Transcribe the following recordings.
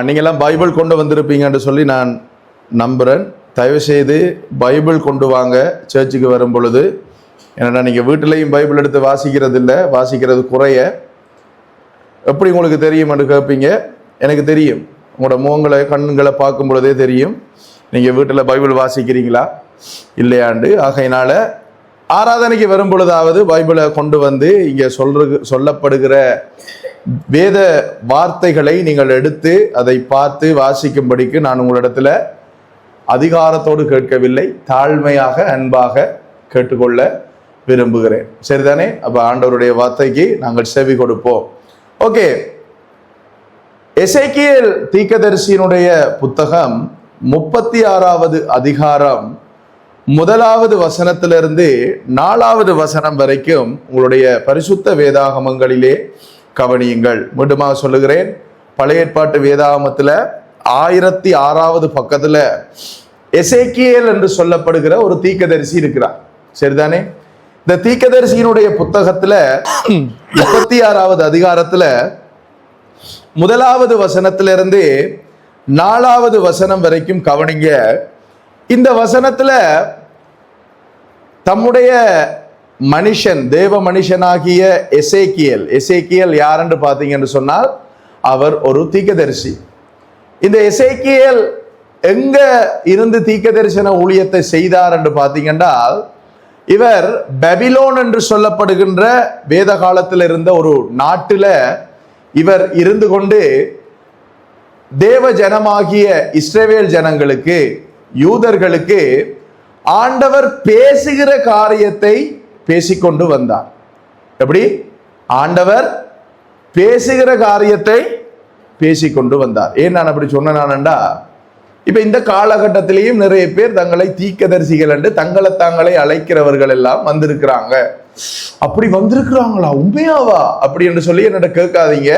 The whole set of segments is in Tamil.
நீங்கள்லாம் பைபிள் கொண்டு வந்திருப்பீங்கன்னு சொல்லி நான் நம்புகிறேன். தயவுசெய்து பைபிள் கொண்டு வாங்க சர்ச்சுக்கு வரும் பொழுது. ஏன்னா நீங்கள் வீட்டிலையும் பைபிள் எடுத்து வாசிக்கிறது இல்லை, வாசிக்கிறது குறைய. எப்படி உங்களுக்கு தெரியும் என்று கேட்பீங்க. எனக்கு தெரியும், உங்களோட முகங்களை கண்களை பார்க்கும் பொழுதே தெரியும் நீங்கள் வீட்டில் பைபிள் வாசிக்கிறீங்களா இல்லையாண்டு. ஆகையினால ஆராதனைக்கு வரும் பொழுதாவது பைபிளை கொண்டு வந்து இங்கே சொல்லப்படுகிற வேத வார்த்தைகளை நீங்கள் எடுத்து அதை பார்த்து வாசிக்கும்படிக்கு நான் உங்களிடத்துல அதிகாரத்தோடு கேட்கவில்லை, தாழ்மையாக அன்பாக கேட்டுக்கொள்ள விரும்புகிறேன். சரிதானே? அப்ப ஆண்டவருடைய வார்த்தைக்கு நாங்கள் செவி கொடுப்போம். ஓகே, எசேக்கியேல் தீர்க்கதரிசியினுடைய புத்தகம் 36வது அதிகாரம் 1வது வசனத்திலிருந்து 4வது வசனம் வரைக்கும் உங்களுடைய பரிசுத்த வேதாகமங்களிலே கவனியுங்கள். மீண்டுமாக சொல்லுகிறேன், பழைய ஏற்பாட்டு வேதாகமத்துல 1006வது பக்கத்துல எசேக்கியேல் என்று சொல்லப்படுகிற ஒரு தீர்க்கதரிசி இருக்கிறார். சரிதானே? இந்த தீர்க்கதரிசியினுடைய புத்தகத்துல 36வது அதிகாரத்துல 1வது வசனத்திலிருந்து 4வது வசனம் வரைக்கும் கவனிங்க. இந்த வசனத்துல தம்முடைய மனுஷன், தேவ மனுஷனாகிய எசேக்கியேல் யார் என்று பார்த்தீங்கன்னு சொன்னால் அவர் ஒரு தீர்க்கதரிசி. இந்த எசேக்கியேல் எங்க இருந்து தீர்க்கதரிசன ஊழியத்தை செய்தார் என்று பார்த்தீங்கன்னா, இவர் பெபிலோன் என்று சொல்லப்படுகின்ற வேத காலத்தில் இருந்த ஒரு நாட்டில இவர் இருந்து கொண்டு தேவ ஜனமாகிய இஸ்ரவேல் ஜனங்களுக்கு, யூதர்களுக்கு ஆண்டவர் பேசுகிற காரியத்தை பேசிக்கொண்டு வந்தார். எப்படி? ஆண்டவர் பேசுகிற காரியத்தை பேசிக்கொண்டு வந்தார். ஏன் நான் அப்படி சொன்னேன்னா, இப்ப இந்த காலகட்டத்திலேயும் நிறைய பேர் தங்களை தீர்க்கதரிசிகள் என்று தங்களை தாங்களே அழைக்கிறவர்கள் எல்லாம் வந்திருக்கிறாங்க. அப்படி வந்திருக்கிறாங்களா? உண்மையாவா? அப்படி என்று சொல்லி என்னோட கேட்காதீங்க.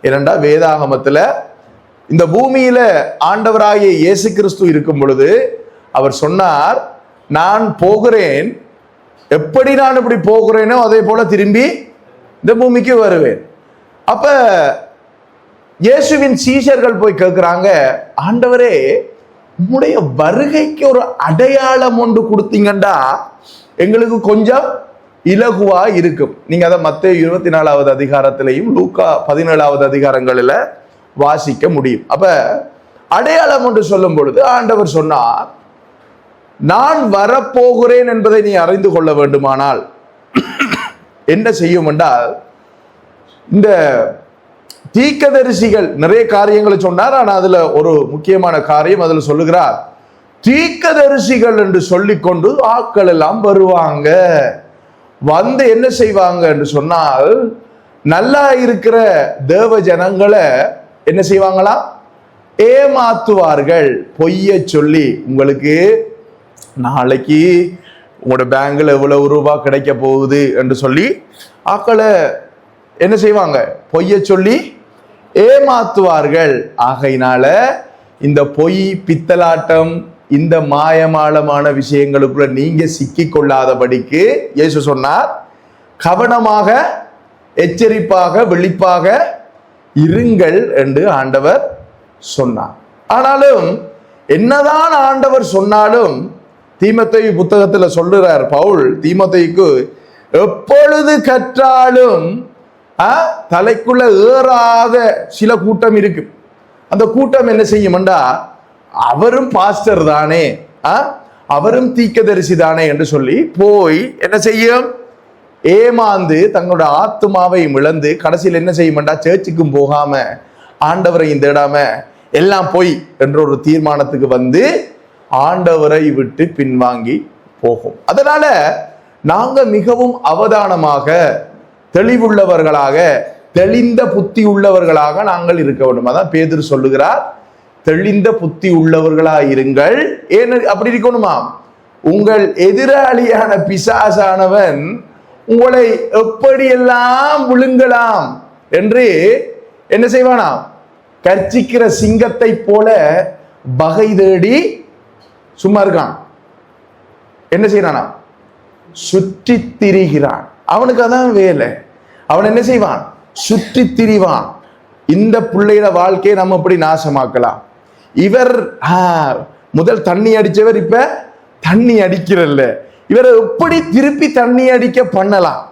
ஏனென்றா வேதாகமத்துல இந்த பூமியில ஆண்டவராகிய இயேசு கிறிஸ்து இருக்கும் பொழுது அவர் சொன்னார், நான் போகிறேன், எப்படி நான் இப்படி போகிறேனோ அதே போல திரும்பி இந்த பூமிக்கு வருவேன். அப்ப இயேசுவின் சீஷர்கள் போய் கேட்கிறாங்க, ஆண்டவரே, உங்களுடைய வருகைக்கு ஒரு அடையாளம் ஒன்று கொடுத்தீங்கன்னா எங்களுக்கு கொஞ்சம் இலகுவா இருக்கும். நீங்க அதை மத்தேயு 24வது அதிகாரத்திலையும் லூக்கா 17வது அதிகாரங்களில வாசிக்க முடியும். அப்ப அடையாளம் ஒன்று சொல்லும் பொழுது ஆண்டவர் சொன்னார், நான் வரப்போகிறேன் என்பதை நீ அறிந்து கொள்ள வேண்டுமானால் என்ன செய்யும் என்றால், இந்த தீர்க்கதரிசிகள் நிறைய காரியங்களை சொன்னார். ஆனா அதுல ஒரு முக்கியமான காரியம் அதுல சொல்லுகிறார், தீர்க்கதரிசிகள் என்று சொல்லிக்கொண்டு ஆட்கள் எல்லாம் வருவாங்க. வந்து என்ன செய்வாங்க என்று சொன்னால், நல்லா இருக்கிற தேவ ஜனங்களை என்ன செய்வாங்களா? ஏமாத்துவார்கள். பொய்ய சொல்லி, உங்களுக்கு நாளைக்கு உங்களோட பேங்க்ல எவ்வளவு ரூபாய் கிடைக்க போகுது என்று சொல்லி ஆக்களை என்ன செய்வாங்க? பொய்ய சொல்லி ஏமாத்துவார்கள். ஆகையினால இந்த பொய், பித்தலாட்டம், இந்த மாயமாளமான விஷயங்களுக்குள்ள நீங்க சிக்கி கொள்ளாதபடிக்கு இயேசு சொன்னார், கவனமாக, எச்சரிப்பாக, விழிப்பாக இருங்கள் என்று ஆண்டவர் சொன்னார். ஆனாலும் என்னதான் ஆண்டவர் சொன்னாலும் தீமோத்தேயு புத்தகத்துல சொல்லுறார் பவுல் தீமோத்தேயுக்கு, எப்பொழுது கற்றாலும் தலைக்குள்ள ஏறாத சில கூட்டம் இருக்கு. அந்த கூட்டம் என்ன செய்யும்டா, அவரும் பாஸ்டர் தானே, அவரும் தீர்க்கதரிசி தானே என்று சொல்லி போய் என்ன செய்யும்? ஏமாந்து தங்களோட ஆத்மாவை இழந்து கடைசியில் என்ன செய்யும்டா, சர்ச்சுக்கும் போகாம ஆண்டவரையும் தேடாம எல்லாம் போய் என்ற ஒரு தீர்மானத்துக்கு வந்து ஆண்டவரை விட்டு பின்வாங்கி போகும். அதனால நாங்க மிகவும் அவதானமாக, தெளிவுள்ளவர்களாக, தெளிந்த புத்தி உள்ளவர்களாக நாங்கள் இருக்க வேண்டும். அதான் பேதுரு சொல்லுகிறார், தெளிந்த புத்தி உள்ளவர்களாக இருங்கள். ஏன் அப்படி இருக்கணுமா? உங்கள் எதிராளியான பிசாசானவன் உங்களை எப்படியெல்லாம் விழுங்கலாம் என்று என்ன செய்வானா? கர்ச்சிக்கிற சிங்கத்தை போல வகை தேடி சும்மா இருக்கான். என்ன செய்யறானா? சுற்றி திரிகிறான். அவனுக்கு அதான் வேலை. அவன் என்ன செய்வான்? சுற்றி திரிவான். இந்த பிள்ளையோட வாழ்க்கையை நம்ம இப்படி நாசமாக்கலாம். இவர் முதல் தண்ணி அடிச்சவர் இப்ப தண்ணி அடிக்கிறல்ல, இவரை எப்படி திருப்பி தண்ணி அடிக்க பண்ணலாம்.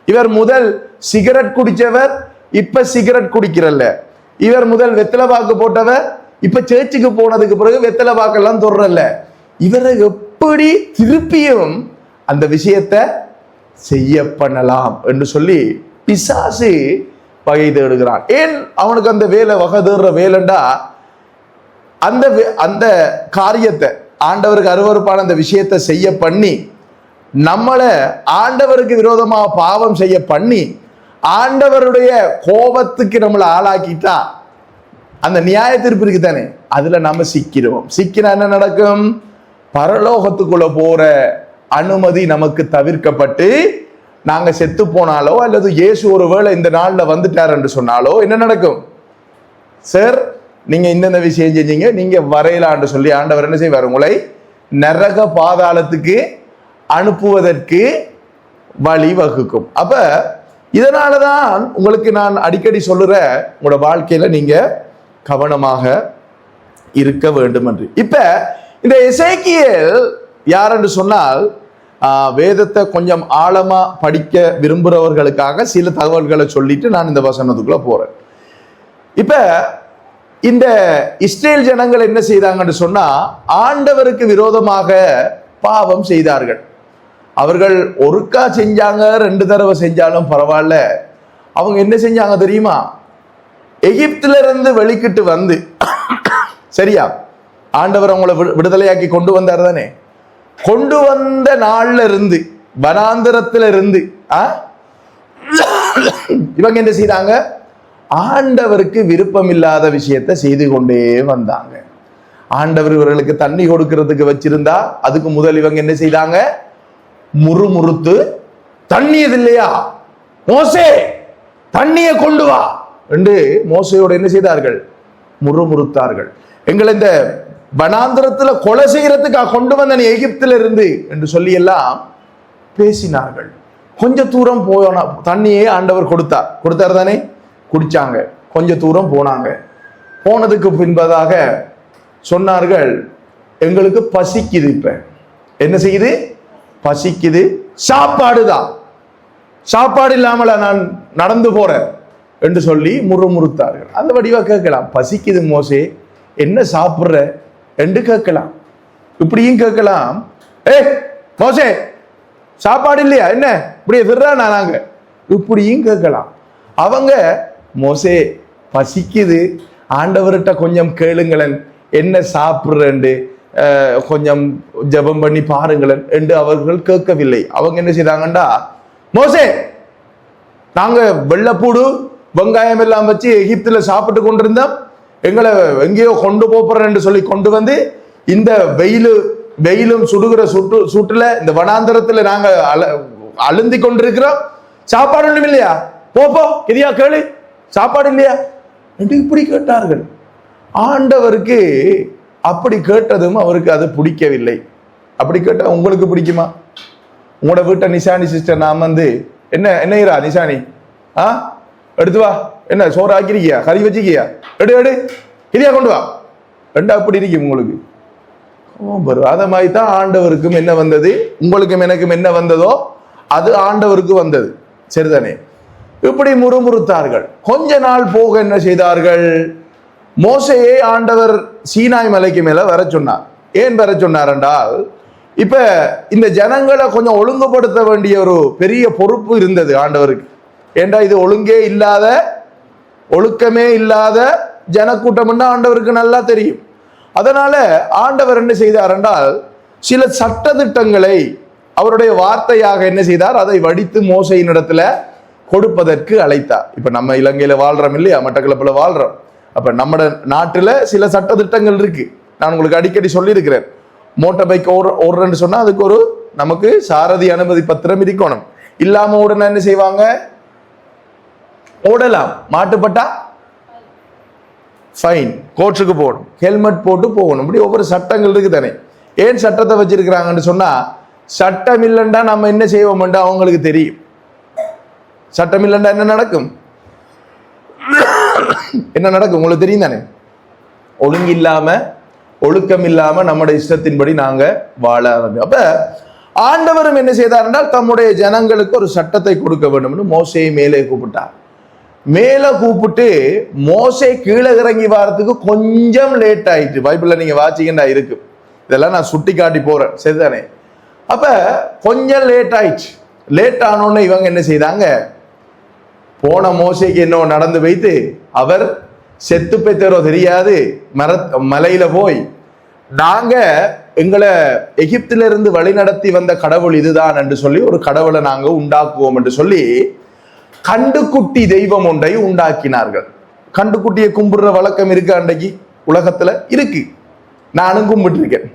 இவர் முதல் சிகரெட் குடிச்சவர் இப்ப சிகரெட் குடிக்கிறல்ல, இவர் முதல் வெத்தலை பாக்கு போட்டவர் இப்ப சேர்ச்சுக்கு போனதுக்கு பிறகு வெத்தலை பாக்கெல்லாம் தொடரல. இவரை எப்படி திருப்பியும் அந்த விஷயத்தை செய்ய பண்ணலாம் என்று சொல்லி பிசாசு வகை தேடுகிறான். ஏன் அவனுக்கு அந்த வேலை வகை தேடுற வேலைண்டா, அந்த அந்த காரியத்தை ஆண்டவருக்கு அருவருப்பான அந்த விஷயத்தை செய்ய பண்ணி, நம்மளை ஆண்டவருக்கு விரோதமாக பாவம் செய்ய பண்ணி, ஆண்டவருடைய கோபத்துக்கு நம்மளை ஆளாக்கிட்டா அந்த நியாய தீர்ப்பு இருக்கு தானே, அதுல நம்ம சிக்கிறோம். சிக்கினா என்ன நடக்கும்? பரலோகத்துக்குள்ள போற அனுமதி நமக்கு தவிர்க்கப்பட்டு நாங்க செத்து போனாலோ அல்லது இயேசு ஒருவேளை இந்த நாள்ல வந்துட்டார் என்று சொன்னாலோ என்ன நடக்கும்? சார், நீங்க இந்த விஷயம் செஞ்சீங்க, நீங்க வரையலான்னு சொல்லி ஆண்டவர் என்ன செய்வார்? உங்களை நரக பாதாளத்துக்கு அனுப்புவதற்கு வழி வகுக்கும். அப்ப இதனாலதான் உங்களுக்கு நான் அடிக்கடி சொல்லுற, உங்களோட வாழ்க்கையில நீங்க கவனமாக இருக்க வேண்டும் என்று. இப்ப இந்த எசேக்கியேல் யார் என்று சொன்னால், வேதத்தை கொஞ்சம் ஆழமா படிக்க விரும்புகிறவர்களுக்காக சில தகவல்களை சொல்லிட்டு நான் இந்த வசனத்துக்குள்ள போறேன். இப்ப இந்த இஸ்ரேல் ஜனங்கள் என்ன செய்தாங்கன்னு சொன்னா, ஆண்டவருக்கு விரோதமாக பாவம் செய்தார்கள். அவர்கள் ஒருக்கா செஞ்சாங்க, 2 தடவை செஞ்சாலும் பரவாயில்ல. அவங்க என்ன செஞ்சாங்க தெரியுமா? எகிப்தில இருந்து வெளிக்கிட்டு வந்து, சரியா, ஆண்டவர் அவங்களை விடுதலையாக்கி கொண்டு வந்தார் தானே, கொண்டு வந்த நாள்ல இருந்து வனாந்திரத்துல இருந்து இவங்க என்ன செய்தாங்க? ஆண்டவருக்கு விருப்பம் இல்லாத விஷயத்தை செய்து கொண்டே வந்தாங்க. ஆண்டவர் இவர்களுக்கு தண்ணி கொடுக்கிறதுக்கு வச்சிருந்தா அதுக்கு முதல் இவங்க என்ன செய்தாங்க? முறுமுறுத்து, தண்ணியது இல்லையா மோசே, தண்ணியை கொண்டு வா என்று மோசையோடு என்ன செய்தார்கள்? முறுமுறுத்தார்கள். எங்களை இந்த வனாந்திரத்துல கொலை செய்யறதுக்காக கொண்டு வந்த நீ எகிப்தில இருந்து என்று சொல்லி எல்லாம் பேசினார்கள். கொஞ்ச தூரம் போனா தண்ணியே ஆண்டவர் கொடுத்தார் தானே, குடிச்சாங்க. கொஞ்ச தூரம் போனாங்க. போனதுக்கு பின்பதாக சொன்னார்கள், எங்களுக்கு பசிக்குது, இப்ப என்ன செய்யுது? பசிக்குது, சாப்பாடுதான், சாப்பாடு இல்லாமல நான் நடந்து போறேன் என்று சொல்லி முறுமுறுத்தார்கள். அந்த வடிவா கேட்கலாம், பசிக்குது மோசே, என்ன சாப்பிடுற என்று கேட்கலாம். இப்படியும் கேட்கலாம், மோசே சாப்பாடு இல்லையா, என்ன இப்படி விடுறானா நாங்க, இப்படியும் கேட்கலாம். அவங்க மோசே பசிக்குது, ஆண்டவர்கிட்ட கொஞ்சம் கேளுங்களேன், என்ன சாப்பிடுறேன், கொஞ்சம் ஜெபம் பண்ணி பாருங்களேன் என்று அவர்கள் கேட்கவில்லை. அவங்க என்ன செய்தாங்கண்டா, மோசே நாங்க வெள்ளைப்பூடு வெங்காயம் எல்லாம் வச்சு எகிப்துல சாப்பிட்டு கொண்டிருந்தோம், எங்களை எங்கேயோ கொண்டு போறேன்னு சொல்லி கொண்டு வந்து இந்த வெயிலும் சுடுகிற சூட்டுல இந்த வனாந்தரத்துல நாங்க அழுந்தி கொண்டிருக்கிறோம், சாப்பாடு ஒண்ணும் இல்லையா, போப்போ எதையா கேளு, சாப்பாடு இல்லையா என்று இப்படி கேட்டார்கள். ஆண்டவருக்கு அப்படி கேட்டதும் அவருக்கு அது பிடிக்கவில்லை. அப்படி கேட்டா உங்களுக்கு பிடிக்குமா? உங்களோட வீட்டை நிஷானி சிஸ்டர் நான் வந்து என்னையா நிஷானி எடுத்து வா, என்ன சோறு ஆக்கிருக்கியா, கறி வச்சுக்கியா, எடு இதையா கொண்டு வா ரெண்டு, அப்படி இருக்கும் உங்களுக்கு. அத மாதிரி தான் ஆண்டவருக்கும் என்ன வந்தது, உங்களுக்கும் எனக்கும் என்ன வந்ததோ அது ஆண்டவருக்கு வந்தது, சரிதானே? இப்படி முறுமுறுத்தார்கள். கொஞ்ச நாள் போக என்ன செய்தார்கள்? மோசையே ஆண்டவர் சீனாய் மலைக்கு மேல வர சொன்னார். ஏன் வர சொன்னார் என்றால், இப்ப இந்த ஜனங்களை கொஞ்சம் ஒழுங்குபடுத்த வேண்டிய ஒரு பெரிய பொறுப்பு இருந்தது ஆண்டவருக்கு. ஏண்டா இது ஒழுக்கமே இல்லாத ஜனக்கூட்டம் ஆண்டவருக்கு நல்லா தெரியும். அதனால ஆண்டவர் என்ன செய்தார் என்றால், சில சட்ட திட்டங்களை அவருடைய வார்த்தையாக என்ன செய்தார், அதை வடித்து மோசையின் இடத்துல கொடுப்பதற்கு அழைத்தார். இப்ப நம்ம இலங்கையில வாழ்றோம் இல்லையா, மட்டக்களப்புல வாழ்றோம். அப்ப நம்ம நாட்டுல சில சட்ட திட்டங்கள் இருக்கு. நான் உங்களுக்கு அடிக்கடி சொல்லி இருக்கிறேன், மோட்டார் பைக் ஓடுறேன்னு சொன்னா அதுக்கு ஒரு நமக்கு சாரதி அனுமதி பத்திரம் இருக்கணும். இல்லாம ஓடுனா என்ன செய்வாங்க? ஓடலாம், மாட்டுப்பட்டா ஃபைன், கோர்ட்டுக்கு போகணும், ஹெல்மெட் போட்டு போகணும். இப்படி ஒவ்வொரு சட்டங்கள் இருக்கு தானே. ஏன் சட்டத்தை வச்சிருக்கிறாங்கன்னு சொன்னா, சட்டம் இல்லைண்டா நம்ம என்ன செய்வோம்டா அவங்களுக்கு தெரியும். சட்டம் இல்லைண்டா என்ன நடக்கும்? என்ன நடக்கும் உங்களுக்கு தெரியும் தானே? ஒழுங்கில்லாம ஒழுக்கம் இல்லாம நம்முடைய இஷ்டத்தின்படி நாங்க வாழ ஆரம்பிச்சோம். அப்ப ஆண்டவரும் என்ன செய்தார் என்றால் தம்முடைய ஜனங்களுக்கு ஒரு சட்டத்தை கொடுக்க வேண்டும். மோசையை மேலே கூப்பிட்டார். மேல கூப்பிட்டு மோசே கீழே இறங்கி வாரத்துக்கு கொஞ்சம் லேட் ஆயிட்டு. பைபிள்ல நீங்க வாசிக்கின்றா இருக்கு, இதெல்லாம் நான் சுட்டி காட்டி போறேன், சரிதானே? அப்ப கொஞ்சம் லேட் ஆயிடுச்சு. லேட் ஆனோன்னு இவங்க என்ன செய்தாங்க, போன மோசைக்கு என்ன நடந்து வைத்து அவர் செத்து பெற்றோ தெரியாது மலையில போய் நாங்க எங்களை எகிப்திலிருந்து வழி நடத்தி வந்த கடவுள் இதுதான் என்று சொல்லி ஒரு கடவுளை நாங்க உண்டாக்குவோம் என்று சொல்லி கண்டுக்குட்டி தெய்வம் ஒன்றை உண்டாக்கினார்கள். கண்டுக்குட்டியை கும்பிடுற வழக்கம் இருக்கு அன்றைக்கு உலகத்துல இருக்கு, நானும் கும்பிட்டுருக்கேன்.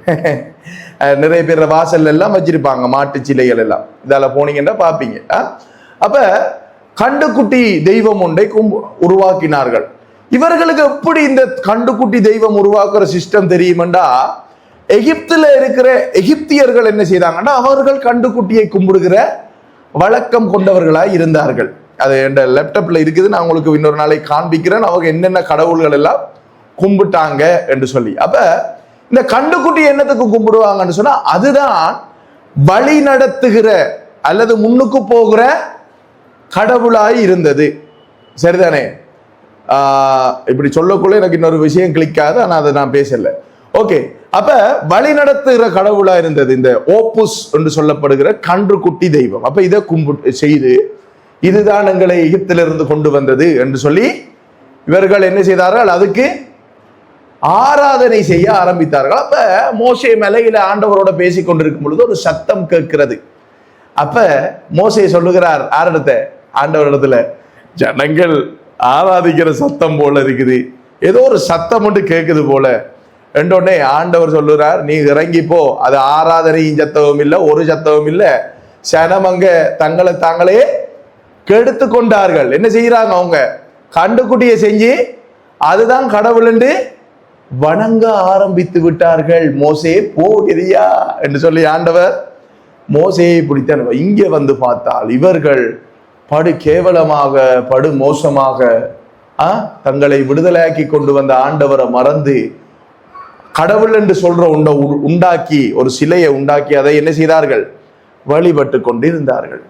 நிறைய பேர் வாசல் எல்லாம் வச்சிருப்பாங்க மாட்டு சிலைகள் எல்லாம், இதால போனீங்கன்னா பாப்பீங்க. அப்ப கண்டுக்குட்டி தெய்வம் ஒன்றை உருவாக்கினார்கள். இவர்களுக்கு எப்படி இந்த கண்டுக்குட்டி தெய்வம் உருவாக்குற சிஸ்டம் தெரியுமெண்டா, எகிப்துல இருக்கிற எகிப்தியர்கள் என்ன செய்தாங்கன்னா அவர்கள் கண்டுக்குட்டியை கும்பிடுகிற வழக்கம் கொண்டவர்களாய் இருந்தார்கள். அது என் லேப்டாப்ல இருக்குது, நான் உங்களுக்கு இன்னொரு நாளை காண்பிக்கிறேன் அவங்க என்னென்ன கடவுள்கள் எல்லாம் கும்பிட்டாங்க என்று சொல்லி. அப்ப இந்த கண்டுக்குட்டி என்னத்துக்கு கும்பிடுவாங்கன்னு சொன்னா அதுதான் வழி நடத்துகிற அல்லது முன்னுக்கு போகிற கடவுளாய் இருந்தது, சரிதானே? இப்படி சொல்லக்குள்ள எனக்கு இன்னொரு விஷயம் கிளிக்காது, ஆனா அதை நான் பேசல. ஓகே, அப்ப வழி நடத்துகிற கடவுளா இருந்தது இந்த ஓப்புஸ் என்று சொல்லப்படுகிற கன்றுக்குட்டி தெய்வம். அப்ப இதை கும்பிட்டு செய்து இதுதான் எங்களை எகிப்திலிருந்து கொண்டு வந்தது என்று சொல்லி இவர்கள் என்ன செய்தார்கள், அதுக்கு ஆராதனை செய்ய ஆரம்பித்தார்கள். அப்ப மோசே மலையில ஆண்டவரோட பேசிக் கொண்டிருக்கும் பொழுது ஒரு சத்தம் கேட்கிறது. அப்ப மோசே சொல்லுகிறார் ஆரிடத்த, ஆண்டவரிடத்துல, ஜனங்கள் ஆராதிக்கிற சத்தம் போல இருக்குது, ஏதோ ஒரு சத்தம் ஒன்று கேட்குது போல என்றோடனே ஆண்டவர் சொல்லுறார், நீ இறங்கி போ, அது ஆராதனையும் சத்தமும் இல்லை, ஒரு சத்தமும் இல்லை. சனம் அங்க தங்களை தாங்களே கெடுத்து கொண்டார்கள். என்ன செய்யறாங்க, அவங்க கண்டுக்குட்டியை செஞ்சு அதுதான் கடவுள் என்று வணங்க ஆரம்பித்து விட்டார்கள். மோசே போகிறியா என்று சொல்லி ஆண்டவர் மோசையை பிடித்தான். இங்கே வந்து பார்த்தால் இவர்கள் படு கேவலமாக படு மோசமாக தங்களை விடுதலையாக்கி கொண்டு வந்த ஆண்டவரை மறந்து கடவுள் என்று சொல்ற உண்டாக்கி ஒரு சிலையை உண்டாக்கி அதை என்ன செய்தார்கள், வழிபட்டு கொண்டிருந்தார்கள்.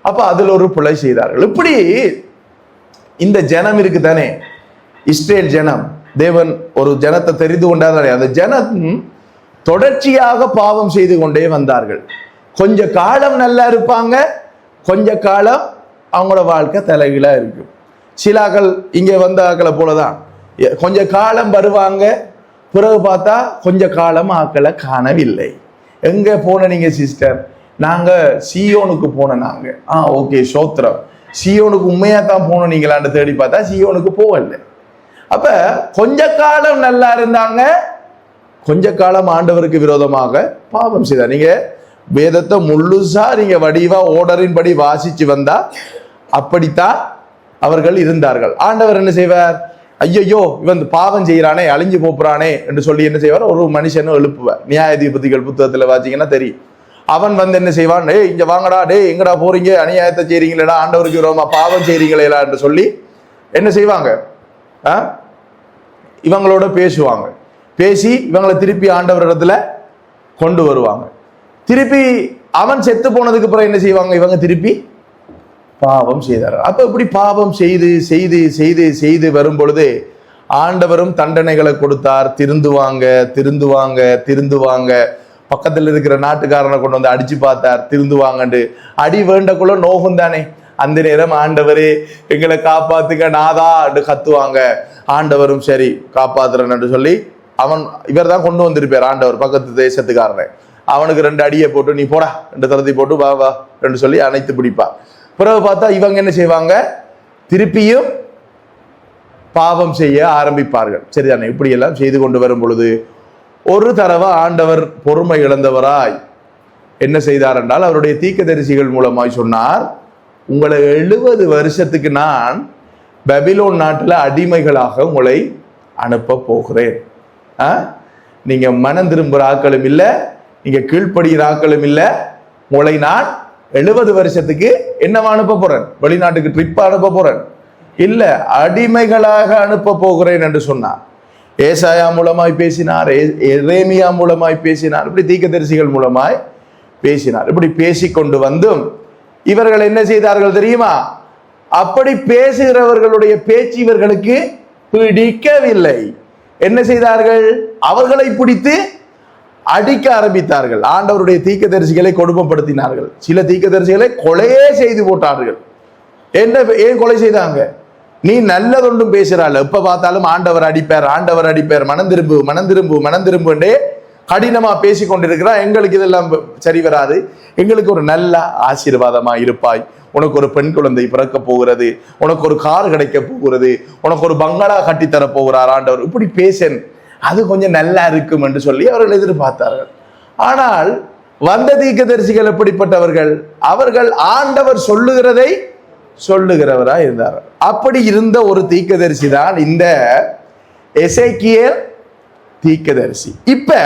அப்ப அதில் ஒரு பிழை செய்தார்கள். இப்படி இந்த ஜனம் இருக்கு தானே, இஸ்ரேல் ஜனம், தேவன் ஒரு ஜனத்தை தெரிந்து கொண்டார். அந்த ஜனம் தொடர்ச்சியாக பாவம் செய்து கொண்டே வந்தார்கள். கொஞ்ச காலம் நல்லா இருப்பாங்க, கொஞ்ச காலம் அவங்களோட வாழ்க்கை தலைகீழா இருக்கும். சிலாக்கள் இங்க வந்த ஆக்களை போலதான், கொஞ்ச காலம் வருவாங்க, பிறகு பார்த்தா கொஞ்ச காலம் ஆக்களை காணவில்லை. எங்க போன நீங்க சிஸ்டர், நாங்க சியோனுக்கு போன. நாங்க ஓகே சோத்திரம், சியோனுக்கு உண்மையா தான் போனோம் நீங்களான்னு தேடி பார்த்தா சியோனுக்கு போகல. அப்ப கொஞ்ச காலம் நல்லா இருந்தாங்க, கொஞ்ச காலம் ஆண்டவருக்கு விரோதமாக பாவம் செய்தார். நீங்க வேதத்தை முழுசா நீங்க வடிவா ஓர்டரின் படி வாசிச்சு வந்தா அப்படித்தான் அவர்கள் இருந்தார்கள். ஆண்டவர் என்ன செய்வார், ஐயோ இவன் பாவம் செய்யறானே அழிஞ்சு போறானே என்று சொல்லி என்ன செய்வார், ஒரு மனுஷனும் எழுப்புவார். நியாயாதிபதிகள் புத்தகத்துல வாசிங்கன்னா தெரியும். அவன் வந்து என்ன செய்வான், டே இங்க வாங்கடா, டே எங்கடா போறீங்க, அநியாயத்தை செய்றீங்களா, ஆண்டவருக்கு விரோதமா பாவம் செய்றீங்களா என்று சொல்லி என்ன செய்வாங்க, இவங்களோட பேசுவாங்க. பேசி இவங்களை திருப்பி ஆண்டவரிடத்துல கொண்டு வருவாங்க. திருப்பி அவன் செத்து போனதுக்கு அப்புறம் என்ன செய்வாங்க, இவங்க திருப்பி பாவம் செய்தார். அப்ப இப்படி பாவம் செய்து செய்து செய்து செய்து வரும் பொழுது ஆண்டவரும் தண்டனைகளை கொடுத்தார். திருந்துவாங்க திருந்துவாங்க திருந்துவாங்க. பக்கத்தில் இருக்கிற நாட்டுக்காரனை கொண்டு வந்து அடிச்சு பார்த்தார், திருந்துவாங்கண்டு. அடி வேண்டக்குள்ள நோகும் தானே. அந்த நேரம் ஆண்டவரே எங்களை காப்பாத்துங்க நாதா என்று கத்துவாங்க. ஆண்டவரும் சரி காப்பாத்துறேன்னு சொல்லி இவர் தான் கொண்டு வந்திருப்பார் ஆண்டவர், பக்கத்து தேசத்துக்காரனை. அவனுக்கு 2 அடியை போட்டு நீ போடா 2 தரத்தை போட்டு வா வா என்று சொல்லி அணைத்து பிடிப்பா. பிறகு பார்த்தா இவங்க என்ன செய்வாங்க, திருப்பியும் பாவம் செய்ய ஆரம்பிப்பார்கள். சரிதானே? இப்படி எல்லாம் செய்து கொண்டு வரும் பொழுது ஒரு தடவை ஆண்டவர் பொறுமை இழந்தவராய் என்ன செய்தார் என்றால் அவருடைய தீர்க்கதரிசிகள் மூலமாய் சொன்னார், உங்களை 70 வருஷத்துக்கு நான் பபிலோன் நாட்டில் அடிமைகளாக உங்களை அனுப்ப போகிறேன். நீங்க மனம் திரும்புகிற ஆக்களும் இல்லை, நீங்க கீழ்ப்படுகிற ஆக்களும் இல்லை. உங்களை நான் 70 வருஷத்துக்கு என்னவா அனுப்ப போறேன், வெளிநாட்டுக்கு ட்ரிப்பா அனுப்ப போறேன். இல்ல, அடிமைகளாக அனுப்ப போகிறேன் என்று சொன்னார். ஏசாயா மூலமாய் பேசினார், எரேமியா மூலமாய் பேசினார், இப்படி தீர்க்கதரிசிகள் மூலமாய் பேசினார். இப்படி பேசிக்கொண்டு வந்தும் இவர்கள் என்ன செய்தார்கள் தெரியுமா? அப்படி பேசுகிறவர்களுடைய பேச்சு இவர்களுக்கு பிடிக்கவில்லை. என்ன செய்தார்கள்? அவர்களை பிடித்து அடிக்க ஆரம்பித்தார்கள். ஆண்டவருடைய தீர்க்கதரிசிகளை கொடுமைப்படுத்தினார்கள். சில தீர்க்கதரிசிகளை கொலையே செய்து போட்டார்கள். ஏன் கொலை செய்தாங்க? நீ நல்லதொன்றும் பேசுறாள், எப்ப பார்த்தாலும் ஆண்டவர் அடிப்பார், ஆண்டவர் அடிப்பார், மனம் திரும்பு மனம் திரும்பு மனம் திரும்புண்டே கடினமா பேசி கொண்டிருக்கிறா. எங்களுக்கு இதெல்லாம் சரி வராது, எங்களுக்கு ஒரு நல்ல ஆசீர்வாதமா இருப்பாய், உனக்கு ஒரு பெண் குழந்தை பிறக்க போகிறது, உனக்கு ஒரு கார் கிடைக்க போகிறது, உனக்கு ஒரு பங்களா கட்டித்தர போகிறார் ஆண்டவர், இப்படி பேசன், அது கொஞ்சம் நல்லா இருக்கும் என்று சொல்லி அவர்கள் எதிர்பார்த்தார்கள். ஆனால் வந்த தீர்க்கதரிசிகள் எப்படிப்பட்டவர்கள்? அவர்கள் ஆண்டவர் சொல்லுகிறதை சொல்லுகிறவரா இருந்தார். அப்படி இருந்த ஒரு தீர்க்கதரிசி தான் இந்த எசேக்கியேல் தீர்க்கதரிசி. இப்ப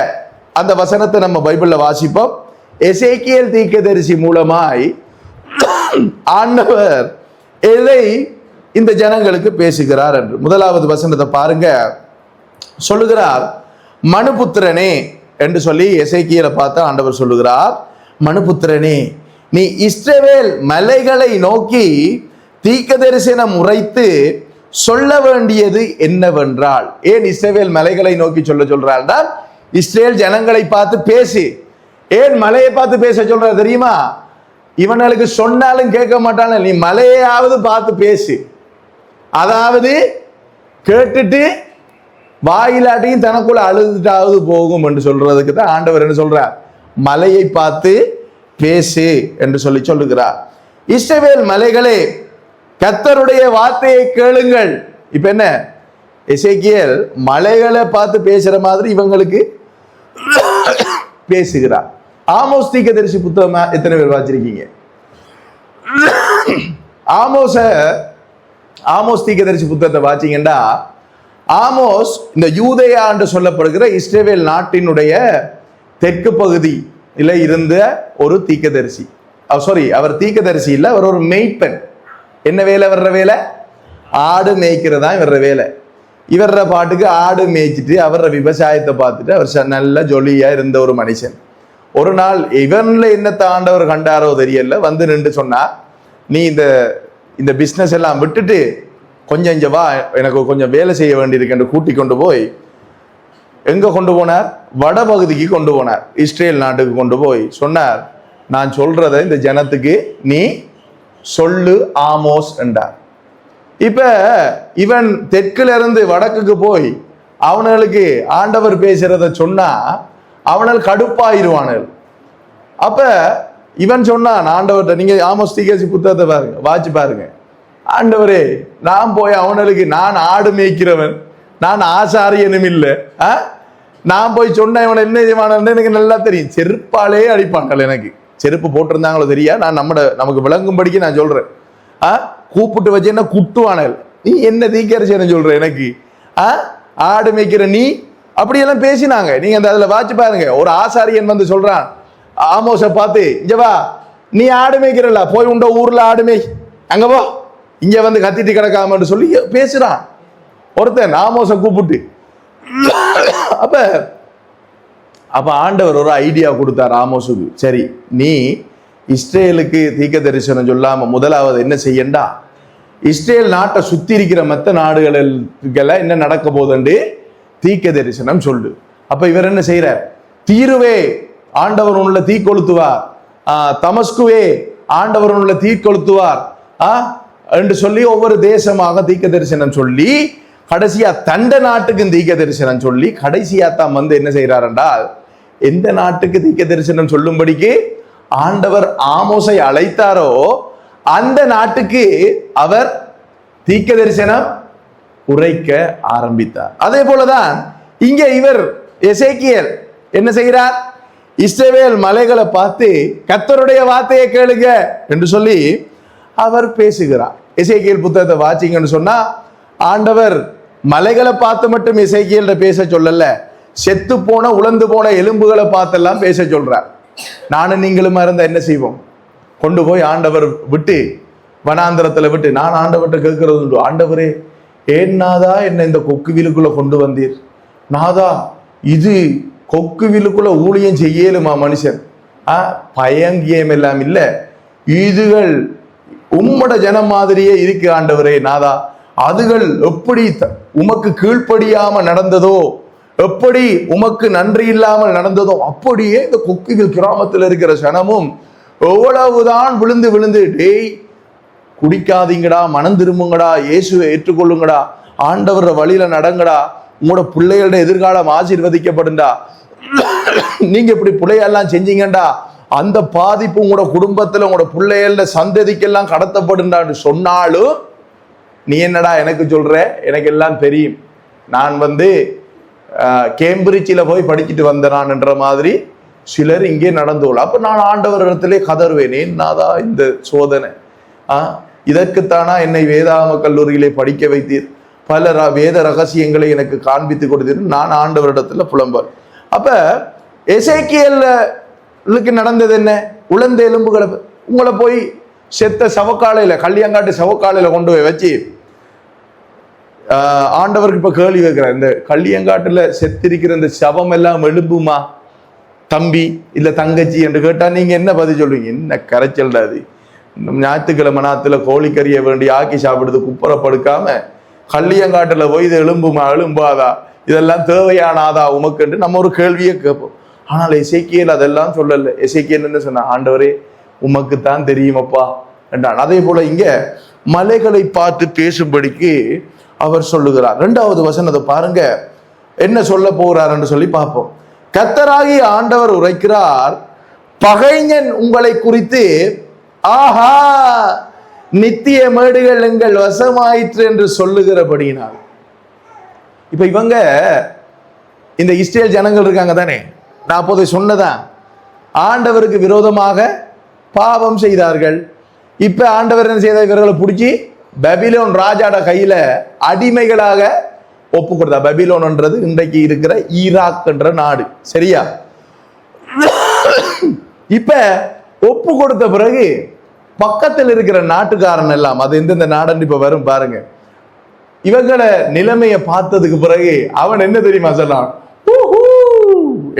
அந்த வசனத்தை நம்ம பைபிள்ல வாசிப்போம். எசேக்கியேல் தீர்க்கதரிசி மூலமாய் ஆண்டவர் எதை இந்த ஜனங்களுக்கு பேசுகிறார் என்று முதலாவது வசனத்தை பாருங்க. சொல்லுகிறார், மனுபுத்திரனே என்று சொல்லி எசேக்கியேலை பார்த்து ஆண்டவர் சொல்லுகிறார், மனுபுத்திரனே, நீ இஸ்ரவேல் மலைகளை நோக்கி தீர்க்கதரிசனம் உரைத்து சொல்ல வேண்டியது என்னவென்றால். ஏன் இஸ்ரவேல் மலைகளை நோக்கி சொல்றாள்? இஸ்ரேல் ஜனங்களை பார்த்து பேசு. ஏன் மலையை பார்த்து பேச சொல்ற தெரியுமா? இவனுக்கு சொன்னாலும் கேட்க மாட்டான, நீ மலையாவது பார்த்து பேசு, அதாவது கேட்டுட்டு வாயிலாட்டியும் தனக்குள்ள அழுதுட்டாவது போகும் என்று சொல்றதுக்கு தான் ஆண்டவர் என்ன சொல்றார்? மலையை பார்த்து பேசு என்று சொல்லி சொல்லுகிறார். இஸ்ரவேல் மலைகளே, கர்த்தருடைய வார்த்தையை கேளுங்கள். இப்ப என்ன, எசேக்கியேல் மலைகளை பார்த்து பேசுற மாதிரி இவங்களுக்கு பேசுகிறார். ஆமோஸ் தீர்க்கதரிசி புத்தகம் எத்தனை பேர் வாசிச்சிருக்கீங்க? ஆமோஸ் தீர்க்கதரிசி புத்தகத்தை வாசிங்கன்னா, ஆமோஸ் இந்த யூதேயா என்று சொல்லப்படுகிற இஸ்ரவேல் நாட்டினுடைய தெற்கு பகுதியில இருந்த ஒரு தீர்க்கதரிசி. அவர் தீர்க்கதரிசி இல்ல, அவர் ஒரு மேய்ப்பன். என்ன வேலை வர்ற வேலை? ஆடு மேய்க்கிறதா இவர வேலை. இவர பாட்டுக்கு ஆடு மேய்ச்சிட்டு அவர விவசாயத்தை பார்த்துட்டு அவர் நல்ல ஜொலியா இருந்த ஒரு மனுஷன். ஒரு நாள் இவன்ல என்ன தாண்டவர் கண்டாரோ தெரியல, வந்து நின்று சொன்னார், நீ இந்த பிசினஸ் எல்லாம் விட்டுட்டு கொஞ்சம் இங்க வா, எனக்கு கொஞ்சம் வேலை செய்ய வேண்டியிருக்கு. கூட்டி கொண்டு போய் எங்க கொண்டு போனார்? வடபகுதிக்கு கொண்டு போனார், இஸ்ரேல் நாட்டுக்கு கொண்டு போய் சொன்னார், நான் சொல்றதை இந்த ஜனத்துக்கு நீ சொல்லு ஆமோஸ் என்றார். இப்ப இவன் தெற்குல இருந்து வடக்குக்கு போய் அவனுக்கு ஆண்டவர் பேசுறத சொன்னா அவனால் கடுப்பாயிருவானுகள். அப்ப இவன் சொன்னான் ஆண்டவர்கிட்ட, நீங்க ஆமோஸ் தீர்க்கதரிசி புத்தகத்தை பாருங்க, வாட்சி பாருங்க, ஆண்டவரே நான் போய் அவனுக்கு, நான் ஆடு மேய்க்கிறவன், நான் ஆசாரியனும் இல்லை, நான் போய் சொன்ன இவனை என்ன செய்வானு எனக்கு நல்லா தெரியும், செருப்பாலே அடிப்பான்கள். எனக்கு செருப்பு போட்டிருந்தாங்களோ தெரியா, நான் நமக்கு விளங்கும்படிக்கு நான் சொல்றேன். கூப்பிட்டு வச்சு என்ன குட்டுவானல், நீ என்ன தீர்க்கதரிசி சொல்ற எனக்கு, ஆடு மேய்க்கிற நீ, அப்படியெல்லாம் பேசினாங்க. நீங்க அந்த அதுல வாட்சி பாருங்க. ஒரு ஆசாரியன் வந்து சொல்றான் ஆமோஸை பார்த்து, இங்க வா, நீ ஆடு மேய்க்கிறல்ல, போய் உண்ட ஊர்ல ஆடு மேய், அங்க போ, இங்க வந்து கத்திட்டு கிடக்காமன்னு சொல்லி பேசுறான் ஒருத்தன் ஆமோஸை கூப்பிட்டு. அப்ப ஆண்டவர் ஒரு ஐடியா கொடுத்தார் ஆமோஸுக்கு. சரி, நீ இஸ்ரேலுக்கு தீர்க்க தரிசனம் சொல்லாம முதலாவது என்ன செய்யண்டா, இஸ்ரேல் நாட்டை சுத்தி இருக்கிற மற்ற நாடுகளுக்கெல்லாம் என்ன நடக்க போதுண்டு தீர்க்க தரிசனம் சொல்லு. அப்ப இவர் என்ன செய்யறார்? தீருவே ஆண்டவர் உள்ள தீ கொளுத்துவார், தமஸ்குவே ஆண்டவர் உள்ள தீ கொளுத்துவார் என்று சொல்லி ஒவ்வொரு தேசமாக தீர்க்க தரிசனம் சொல்லி, கடைசியா தண்ட நாட்டுக்கு தீர்க்க தரிசனம் சொல்லி, கடைசியா தான் வந்து என்ன செய்யறார் என்றால், எந்த நாட்டுக்கு தீர்க்க தரிசனம் சொல்லும்படிக்கு ஆண்டவர் ஆமோஸை அழைத்தாரோ அந்த நாட்டுக்கு அவர் தீர்க்க தரிசனம் உரைக்க ஆரம்பித்தார். அதே போலதான் இங்க இவர் எசேக்கியேல் என்ன செய்கிறார்? இஸ்ரவேல் மலைகளை பார்த்து கர்த்தருடைய வார்த்தையை கேளுங்க என்று சொல்லி அவர் பேசுகிறார். எசேக்கியேல் புத்தகத்தை வாசிங்கன்னு சொன்னா, ஆண்டவர் மலைகளை பார்த்து மட்டும் எசேக்கியேல் பேச சொல்லல, செத்து போன உலர்ந்து போன எலும்புகளை பார்த்தெல்லாம் பேச சொல்றார். நானும் நீங்களும் இருந்தா என்ன செய்வோம்? கொண்டு போய் ஆண்டவர் விட்டு வனாந்திரத்துல விட்டு நான் ஆண்டவர்கிட்ட கேட்கறது உண்டு, ஆண்டவரே ஏன் நாதா என்ன இந்த கொக்குவிலுக்குள்ள கொண்டு வந்தீர்? நாதா இது கொக்குவிலுக்குள்ள ஊழியம் செய்யலுமா மனுஷன்? பயங்கியம் எல்லாம் இல்ல, இதுகள் உம்மட ஜனம் மாதிரியே இருக்கு ஆண்டவரே நாதா. அதுகள் எப்படி உமக்கு கீழ்ப்படியாம நடந்ததோ, எப்படி உமக்கு நன்றி இல்லாமல் நடந்ததோ, அப்படியே இந்த கொக்குவில் கிராமத்தில் இருக்கிற சனமும் எவ்வளவுதான் விழுந்து விழுந்து, டேய் குடிக்காதீங்கடா, மனம் திரும்புங்கடா, இயேசுவை ஏற்றுக்கொள்ளுங்கடா, ஆண்டவர் வழியில நடங்கடா, உங்களோட பிள்ளைகளோட எதிர்காலம் ஆசீர்வதிக்கப்படுண்டா, நீங்க இப்படி பிள்ளையெல்லாம் செஞ்சீங்கடா அந்த பாதிப்பு உங்களோட குடும்பத்துல உங்களோட பிள்ளைகள சந்ததிக்கெல்லாம் கடத்தப்படுண்டான்னு சொன்னாலும் நீ என்னடா எனக்கு சொல்ற, எனக்கு எல்லாம் தெரியும், நான் கேம்பிரிட்ஜில் போய் படிச்சுட்டு வந்தேனான்ன்ற மாதிரி சிலர் இங்கே நடந்து கொள்ள. அப்ப நான் ஆண்டவரிடத்திலே கதறுவேன், என்னதா இந்த சோதனை? இதற்குத்தானா என்னை வேதாகம கல்லூரியிலே படிக்க வைத்தீர், பல வேத ரகசியங்களை எனக்கு காண்பித்து கொடுத்தீர், நான் ஆண்டவரிடத்துல புலம்பர். அப்ப எசேக்கியேலுக்கு நடந்தது என்ன? உலர்ந்த எலும்புகளை உங்களை போய் செத்த சவக்காலையில, கல்லியங்காட்டு சவக்காலையில கொண்டு போய் வச்சு ஆண்டவருக்கு இப்ப கேள்வி வைக்கிறார், இந்த கல்லியங்காட்டுல செத்திருக்கிற இந்த சவம் எல்லாம் எழும்புமா தம்பி இல்ல தங்கச்சி என்று கேட்டா நீங்க என்ன பதில் சொல்லுவீங்க? என்ன கரைச்சல்டாது, ஞாயிற்றுக்கிழமை நாத்துல கோழிக்கறியை வேண்டி ஆக்கி சாப்பிடுறது குப்புறப்படுக்காம கல்லியங்காட்டுல போய் இது எழும்புமா எழும்பாதா, இதெல்லாம் தேவையானாதா உமக்கு என்று நம்ம ஒரு கேள்வியை கேட்போம். ஆனால் எசேக்கியேல் அதெல்லாம் சொல்லல. எசேக்கியேல் என்ன சொன்னா, ஆண்டவரே உமக்குத்தான் தெரியுமப்பா என்றான். அதே போல இங்க மலைகளை பார்த்து பேசும்படிக்கு அவர் சொல்லுகிறார். 2வது வசனத்தை பாருங்க, என்ன சொல்ல போகிறார் என்று சொல்லி பார்ப்போம். கர்த்தராகிய ஆண்டவர் உரைக்கிறார், பகைஞன் உங்களை குறித்து ஆஹா நித்திய மேடுகள் எங்கள் வசமாயிற்று என்று சொல்லுகிறபடியினால். இப்ப இவங்க இந்த இஸ்ரேல் ஜனங்கள் இருக்காங்க தானே, நான் அப்போது சொன்னதான், ஆண்டவருக்கு விரோதமாக பாவம் செய்தார்கள். இப்ப ஆண்டவர் என்ன செய்த, இவர்களை பிடிச்சி பபிலோன் ராஜாட கையில அடிமைகளாக ஒப்பு கொடுத்தா. பபிலோன்ன்றது இன்றைக்கு இருக்கிற ஈராக் என்ற நாடு, சரியா? இப்ப ஒப்பு கொடுத்த பிறகு பக்கத்தில் இருக்கிற நாட்டுக்காரன் எல்லாம், அது எந்தெந்த நாடுன்னு இப்ப வரும் பாருங்க, இவங்களை நிலைமையை பார்த்ததுக்கு பிறகு அவன் என்ன தெரியுமா சொல்றான்?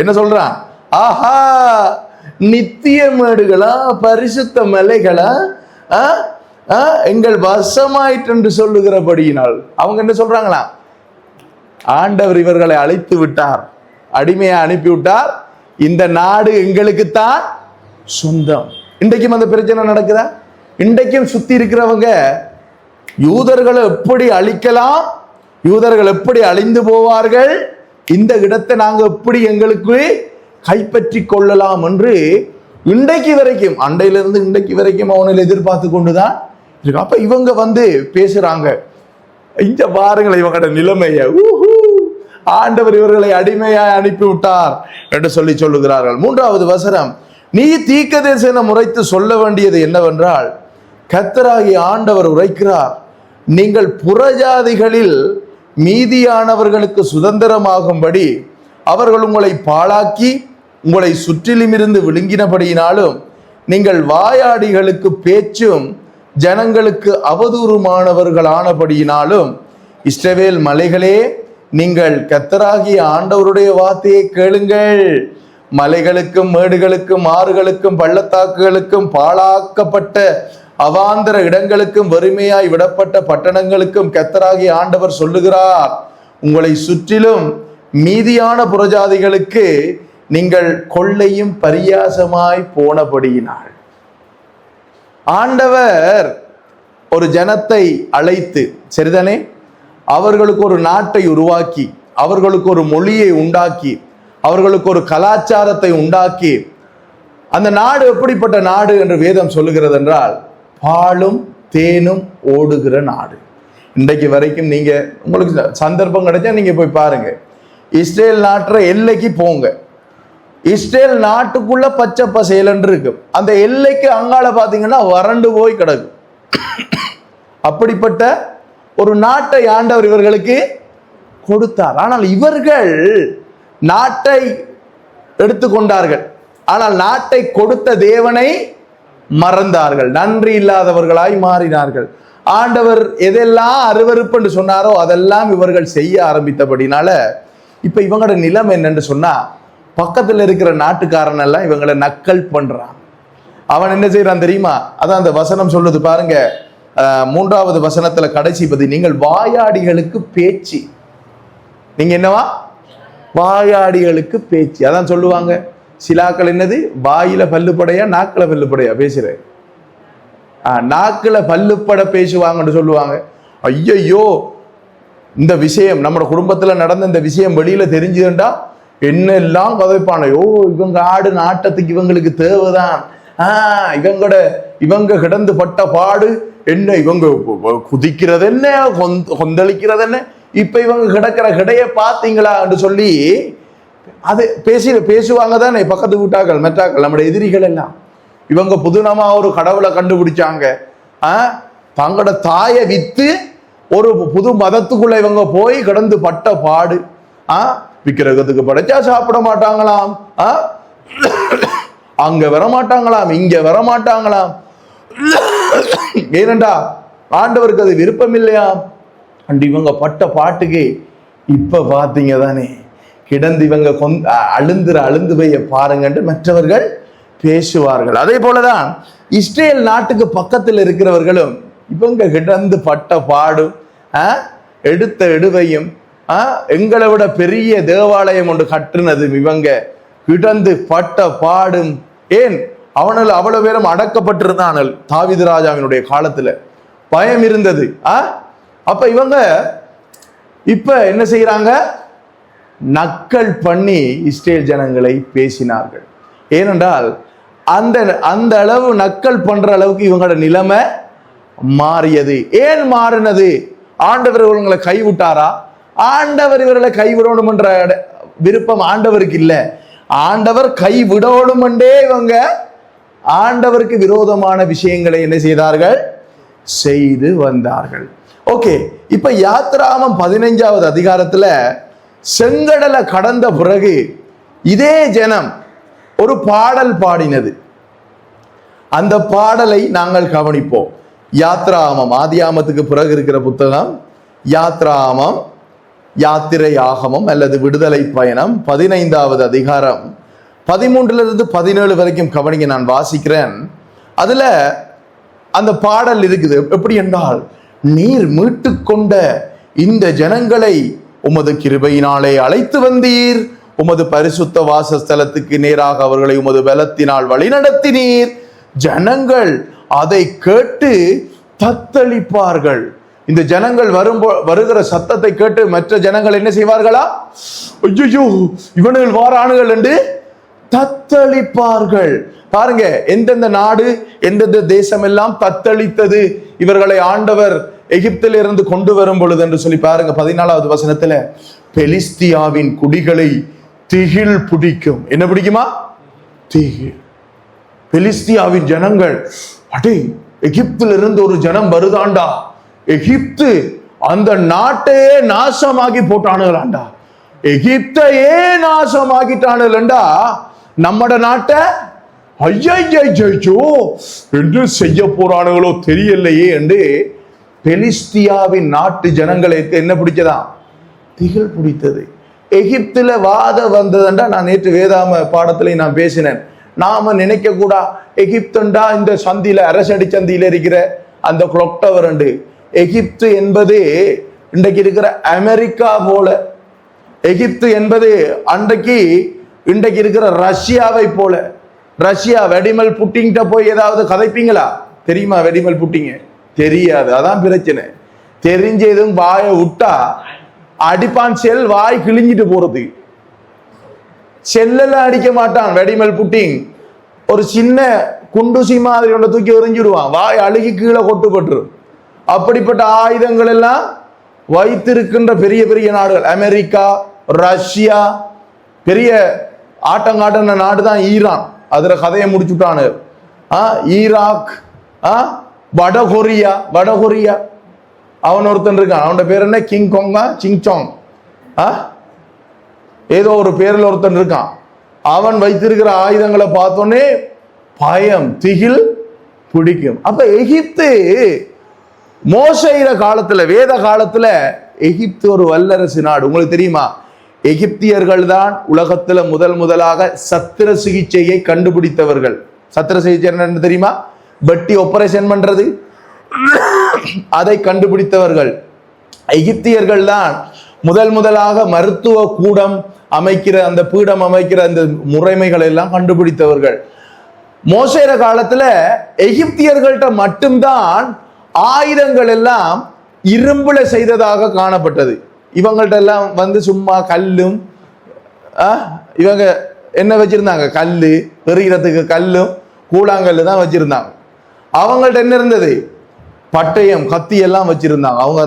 என்ன சொல்றான்? ஆஹா நித்திய மேடுகளா, பரிசுத்த மலைகளா எங்கள் வசமாயிற்று என்று சொல்லுகிறபடியினால். அவங்க என்ன சொல்றாங்களா? ஆண்டவர் இவர்களை அழைத்து விட்டார், அடிமையை அனுப்பி விட்டார், இந்த நாடு எங்களுக்குத்தான் சொந்தம். இன்றைக்கும் அந்த பிரச்சனை நடக்குதா? இன்றைக்கும் சுத்தி இருக்கிறவங்க யூதர்களை எப்படி அழிக்கலாம், யூதர்கள் எப்படி அழிந்து போவார்கள், இந்த இடத்தை நாங்க எப்படி எங்களுக்கு கைப்பற்றி கொள்ளலாம் என்று இன்றைக்கு வரைக்கும், அண்டையிலிருந்து இன்றைக்கு வரைக்கும் அவனில் எதிர்பார்த்து கொண்டுதான் இருக்கு. அப்ப இவங்க பேசுறாங்க, இங்க பாருங்களேன் இவங்களோட நிலைமைய, ஆண்டவர் இவர்களை அடிமையாய் அனுப்பி விட்டார் என்று சொல்லுகிறார்கள். 3வது வசனம், நீ தீர்க்கதரிசனம் உரைத்து சொல்ல வேண்டியது என்னவென்றால், கர்த்தராகிய ஆண்டவர் உரைக்கிறார், நீங்கள் புறஜாதிகளில் மீதியானவர்களுக்கு சுதந்திரமாகும்படி அவர்கள் உங்களை பாழாக்கி உங்களை சுற்றிலும் இருந்து விழுங்கினபடியினாலும் நீங்கள் வாயாடிகளுக்கு பேச்சும் ஜனங்களுக்கு அவதூறுமானவர்களானபடியினாலும் இஸ்ரவேல் மலைகளே, நீங்கள் கர்த்தராகிய ஆண்டவருடைய வார்த்தையை கேளுங்கள். மலைகளுக்கும் மேடுகளுக்கும் ஆறுகளுக்கும் பள்ளத்தாக்குகளுக்கும் பாழாக்கப்பட்ட அவாந்தர இடங்களுக்கும் வறுமையாய் விடப்பட்ட பட்டணங்களுக்கும் கர்த்தராகிய ஆண்டவர் சொல்லுகிறார், உங்களை சுற்றிலும் மீதியான புறஜாதிகளுக்கு நீங்கள் கொள்ளையும் பரியாசமாய் போனபடியினாள். ஆண்டவர் ஒரு ஜனத்தை அழைத்து, சரிதானே, அவர்களுக்கு ஒரு நாட்டை உருவாக்கி, அவர்களுக்கு ஒரு மொழியை உண்டாக்கி, அவர்களுக்கு ஒரு கலாச்சாரத்தை உண்டாக்கி, அந்த நாடு எப்படிப்பட்ட நாடு என்று வேதம் சொல்லுகிறது என்றால், பாலும் தேனும் ஓடுகிற நாடு. இன்றைக்கு வரைக்கும் நீங்க உங்களுக்கு சந்தர்ப்பம் கிடைச்சா நீங்க போய் பாருங்க, இஸ்ரேல் நாட்டுற எல்லைக்கு போங்க, இஸ்ரேல் நாட்டுக்குள்ள பச்சை பசேலன்று இருக்கு, அந்த எல்லைக்கு அங்கால பாத்தீங்கன்னா வறண்டு போய் கிடக்கும். அப்படிப்பட்ட ஒரு நாட்டை ஆண்டவர் இவர்களுக்கு கொடுத்தார். ஆனால் இவர்கள் நாட்டை எடுத்துக்கொண்டார்கள், ஆனால் நாட்டை கொடுத்த தேவனை மறந்தார்கள், நன்றி இல்லாதவர்களாய் மாறினார்கள். ஆண்டவர் எதெல்லாம் அருவருப்பு என்று சொன்னாரோ அதெல்லாம் இவர்கள் செய்ய ஆரம்பித்தபடினால இப்ப இவங்களோட நிலைமை என்னன்னு சொன்னா, பக்கத்துல இருக்கிற நாட்டுக்காரன் எல்லாம் இவங்களை நக்கல் பண்றான். அவன் என்ன செய்யறான் தெரியுமா? அதான் அந்த வசனம் சொல்லுது பாருங்க, 3வது வசனத்துல கடைசி பத்தி, நீங்கள் வாயாடிகளுக்கு பேச்சு. நீங்க என்னவா? வாயாடிகளுக்கு பேச்சு. அதான் சொல்லுவாங்க சிலாக்கள் என்னது, வாயில பல்லுப்படையா நாக்குல பல்லுப்படையா பேசுற, நாக்குல பல்லுப்பட பேசுவாங்கன்னு சொல்லுவாங்க. ஐயோ, இந்த விஷயம் நம்ம குடும்பத்துல நடந்த இந்த விஷயம் வெளியில தெரிஞ்சுதுண்டா என்னெல்லாம் கதைப்பானையோ, இவங்க ஆடு நாட்டத்துக்கு இவங்களுக்கு தேவைதான், இவங்க கிடந்து பட்ட பாடு என்ன, இவங்க குதிக்கிறது என்ன, கொந்தளிக்கிறது என்ன, இப்ப இவங்க கிடக்கிற கிடையை பாத்தீங்களா என்று சொல்லி அது பேசுவாங்க தானே பக்கத்து வீட்டாக்கள் மெட்டாக்கள், நம்முடைய எதிரிகள் எல்லாம். இவங்க புதுனமா ஒரு கடவுளை கண்டுபிடிச்சாங்க, தங்களோட தாயை வித்து ஒரு புது மதத்துக்குள்ள இவங்க போய் கிடந்து பட்ட பாடு. விக்கிரகத்துக்கு படைச்சா சாப்பிட மாட்டாங்களாம், அங்க வரமாட்டாங்களாம், இங்க வரமாட்டாங்களாம். ஏனண்டா ஆண்டவருக்கு அது விருப்பம் இல்லையா? இவங்க பட்ட பாட்டுக்கு இப்ப பாத்தீங்க தானே, கிடந்து இவங்க அழுந்து போய் பாருங்கன்னு மற்றவர்கள் பேசுவார்கள். அதே போலதான் இஸ்ரேல் நாட்டுக்கு பக்கத்தில் இருக்கிறவர்களும் இவங்க கிடந்து பட்ட பாடும் எடுத்த எடுவையும் எங்களை விட பெரிய தேவாலயம் ஒன்று கட்டுனது இவங்க கிடந்து பட்ட பாடும். ஏன் அவனால் அவ்வளவு பேரும் அடக்கப்பட்டிருந்தானல் தாவீது ராஜாவினுடைய காலத்துல, பயம் இருந்தது. அப்ப இவங்க இப்ப என்ன செய்யறாங்க? நக்கல் பண்ணி இஸ்ரேல் ஜனங்களை பேசினார்கள். ஏனென்றால் அந்த அளவு நக்கல் பண்ற அளவுக்கு இவங்களோட நிலைமை மாறியது. ஏன் மாறினது? ஆண்டவர் இவங்களை கைவிட்டாரா? ஆண்டவர் இவர்களை கைவிடணும் என்ற விருப்பம் ஆண்டவருக்கு இல்ல. ஆண்டவர் கைவிடணும் என்றே இவங்க ஆண்டவருக்கு விரோதமான விஷயங்களை என்ன செய்தார்கள்? செய்து வந்தார்கள். ஓகே, இப்ப யாத்ராகமம் 15வது அதிகாரத்துல செங்கடலை கடந்த பிறகு இதே ஜனம் ஒரு பாடல் பாடினது. அந்த பாடலை நாங்கள் கவனிப்போம். யாத்ராகமம், ஆதியாகமத்துக்கு பிறகு இருக்கிற புத்தகம் யாத்ராகமம், யாத்திரை ஆகமம் அல்லது விடுதலை பயணம் 15வது அதிகாரம் 13 17 வரைக்கும் கவனிங்க. நான் வாசிக்கிறேன். அதுல அந்த பாடல் இருக்குது. எப்படி என்றால், நீர் மீட்டு கொண்ட இந்த ஜனங்களை உமது கிருபையினாலே அழைத்து வந்தீர், உமது பரிசுத்த வாசஸ்தலத்துக்கு நேராக அவர்களை உமது பலத்தினால் வழிநடத்தினீர். ஜனங்கள் அதை கேட்டு தத்தளிப்பார்கள். இந்த ஜனங்கள் வருகிற சத்தத்தை கேட்டு மற்ற ஜனங்கள் என்ன செய்வார்களா? ஐயோ, இவனுகள் வாரானுகள் என்று தத்தளிப்பார்கள். பாருங்க, எந்தெந்த நாடு எந்தெந்த தேசம் எல்லாம் தத்தளித்தது இவர்களை ஆண்டவர் எகிப்தில் இருந்து கொண்டு வரும் பொழுது என்று சொல்லி பாருங்க. 14வது வசனத்துல, பெலிஸ்தியாவின் குடிகளை திகில் பிடிக்கும். என்ன பிடிக்குமா? திகில். பெலிஸ்தியாவின் ஜனங்கள், அடே எகிப்தில் இருந்து ஒரு ஜனம் வருதாண்டா, எகிப்து அந்த நாட்டையே நாசமாகி போட்டானுங்களாண்டா, எகிப்தையே நாசமாக்கிட்டானுங்களாண்டா, நம்மட நாட்டை ஐயோ என்று செய்ய போறானுங்களோ தெரியலையே என்று பெலிஸ்தியாவின் நாட்டு ஜனங்களுக்கு என்ன பிடிச்சதா? திகில் பிடித்தது. எகிப்துல வாத வந்ததுண்டா, நான் நேற்று வேதாம பாடத்துல நான் பேசினேன். நாம நினைக்க கூடா எகிப்துண்டா இந்த சந்தியில அரசடி சந்தியில இருக்கிற அந்த கிளாக் டவர் உண்டு. எகிப்து என்பது இன்றைக்கு இருக்கிற அமெரிக்கா போல, எகிப்து என்பது இன்றைக்கு இருக்கிற ரஷ்யாவை போல. ரஷ்யா வெடிமல் புட்டிங்கிட்ட போய் ஏதாவது கதைப்பீங்களா? தெரியுமா வெடிமல் புட்டிங்க? தெரியாது. அதான் பிரச்சனை. தெரிஞ்சதும் வாயை விட்டா அடிப்பான், செல் வாய் கிழிஞ்சிட்டு போறது. செல்லெல்லாம் அடிக்க மாட்டான் வெடிமல் புட்டிங். ஒரு சின்ன குண்டுசி மாதிரி ஒன்றை தூக்கி எறிஞ்சிடுவான், வாய் அழுகி கீழே கொட்டுப்பட்டு. அப்படிப்பட்ட ஆயுதங்கள் எல்லாம் வைத்திருக்கின்ற பெரிய பெரிய நாடுகள் அமெரிக்கா, ரஷ்யா, பெரிய ஆட்டங்காட்டின நாடு தான் ஈரான். அதுல கதையை முடிச்சுட்டானு. ஈராக், வடகொரியா அவன் ஒருத்தன் இருக்கான். அவனோட பேர் என்ன? கிங் கொங்கா சிங்சாங், ஏதோ ஒரு பேரில் ஒருத்தன் இருக்கான். அவன் வைத்திருக்கிற ஆயுதங்களை பார்த்தோன்னே பயம், திகில் பிடிக்கும். அப்ப எகிப்து மோசேயிற காலத்துல, வேத காலத்துல எகிப்து ஒரு வல்லரசு நாடு. உங்களுக்கு தெரியுமா? எகிப்தியர்கள் தான் உலகத்துல முதலாக சத்திர சிகிச்சையை கண்டுபிடித்தவர்கள். சத்திர சிகிச்சை என்ன தெரியுமா? வெட்டி ஆபரேஷன் பண்றது, அதை கண்டுபிடித்தவர்கள் எகிப்தியர்கள் தான். முதலாக மருத்துவ கூடம் அமைக்கிற, அந்த பீடம் அமைக்கிற அந்த முறைமைகள் எல்லாம் கண்டுபிடித்தவர்கள். மோசேர காலத்துல எகிப்தியர்கள்ட்ட மட்டும்தான் ஆயுதங்கள் எல்லாம் இரும்புல செய்ததாக காணப்பட்டது. இவங்கள்ட்ட எல்லாம் வந்து சும்மா கல்லும், இவங்க என்ன வச்சிருந்தாங்க? கல்லு, எறிகிறதுக்கு கல்லும் கூழாங்கல்லு தான் வச்சிருந்தாங்க. அவங்கள்ட்ட என்ன இருந்தது? பட்டயம், கத்தி எல்லாம் வச்சிருந்தாங்க. அவங்க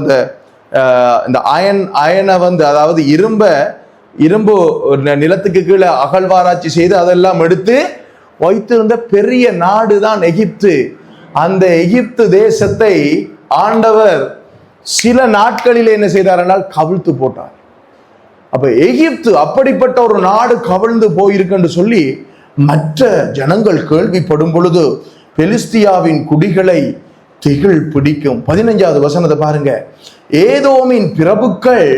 அந்த அயனை வந்து, அதாவது இரும்பு நிலத்துக்கு கீழே அகழ்வாராய்ச்சி செய்து அதெல்லாம் எடுத்து வைத்திருந்த பெரிய நாடு தான் எகிப்து. அந்த எகிப்து தேசத்தை ஆண்டவர் சில நாட்களில் என்ன செய்தார் என்றால் கவிழ்த்து போட்டார். அப்ப எகிப்து அப்படிப்பட்ட ஒரு நாடு கவிழ்ந்து போயிருக்குன்னு சொல்லி மற்ற ஜனங்கள் கேள்விப்படும் பொழுது பெலிஸ்தியாவின் குடிகளை திகில் பிடிக்கும். 15வது வசனத்தை பாருங்க. ஏதோமின் பிரபுக்கள்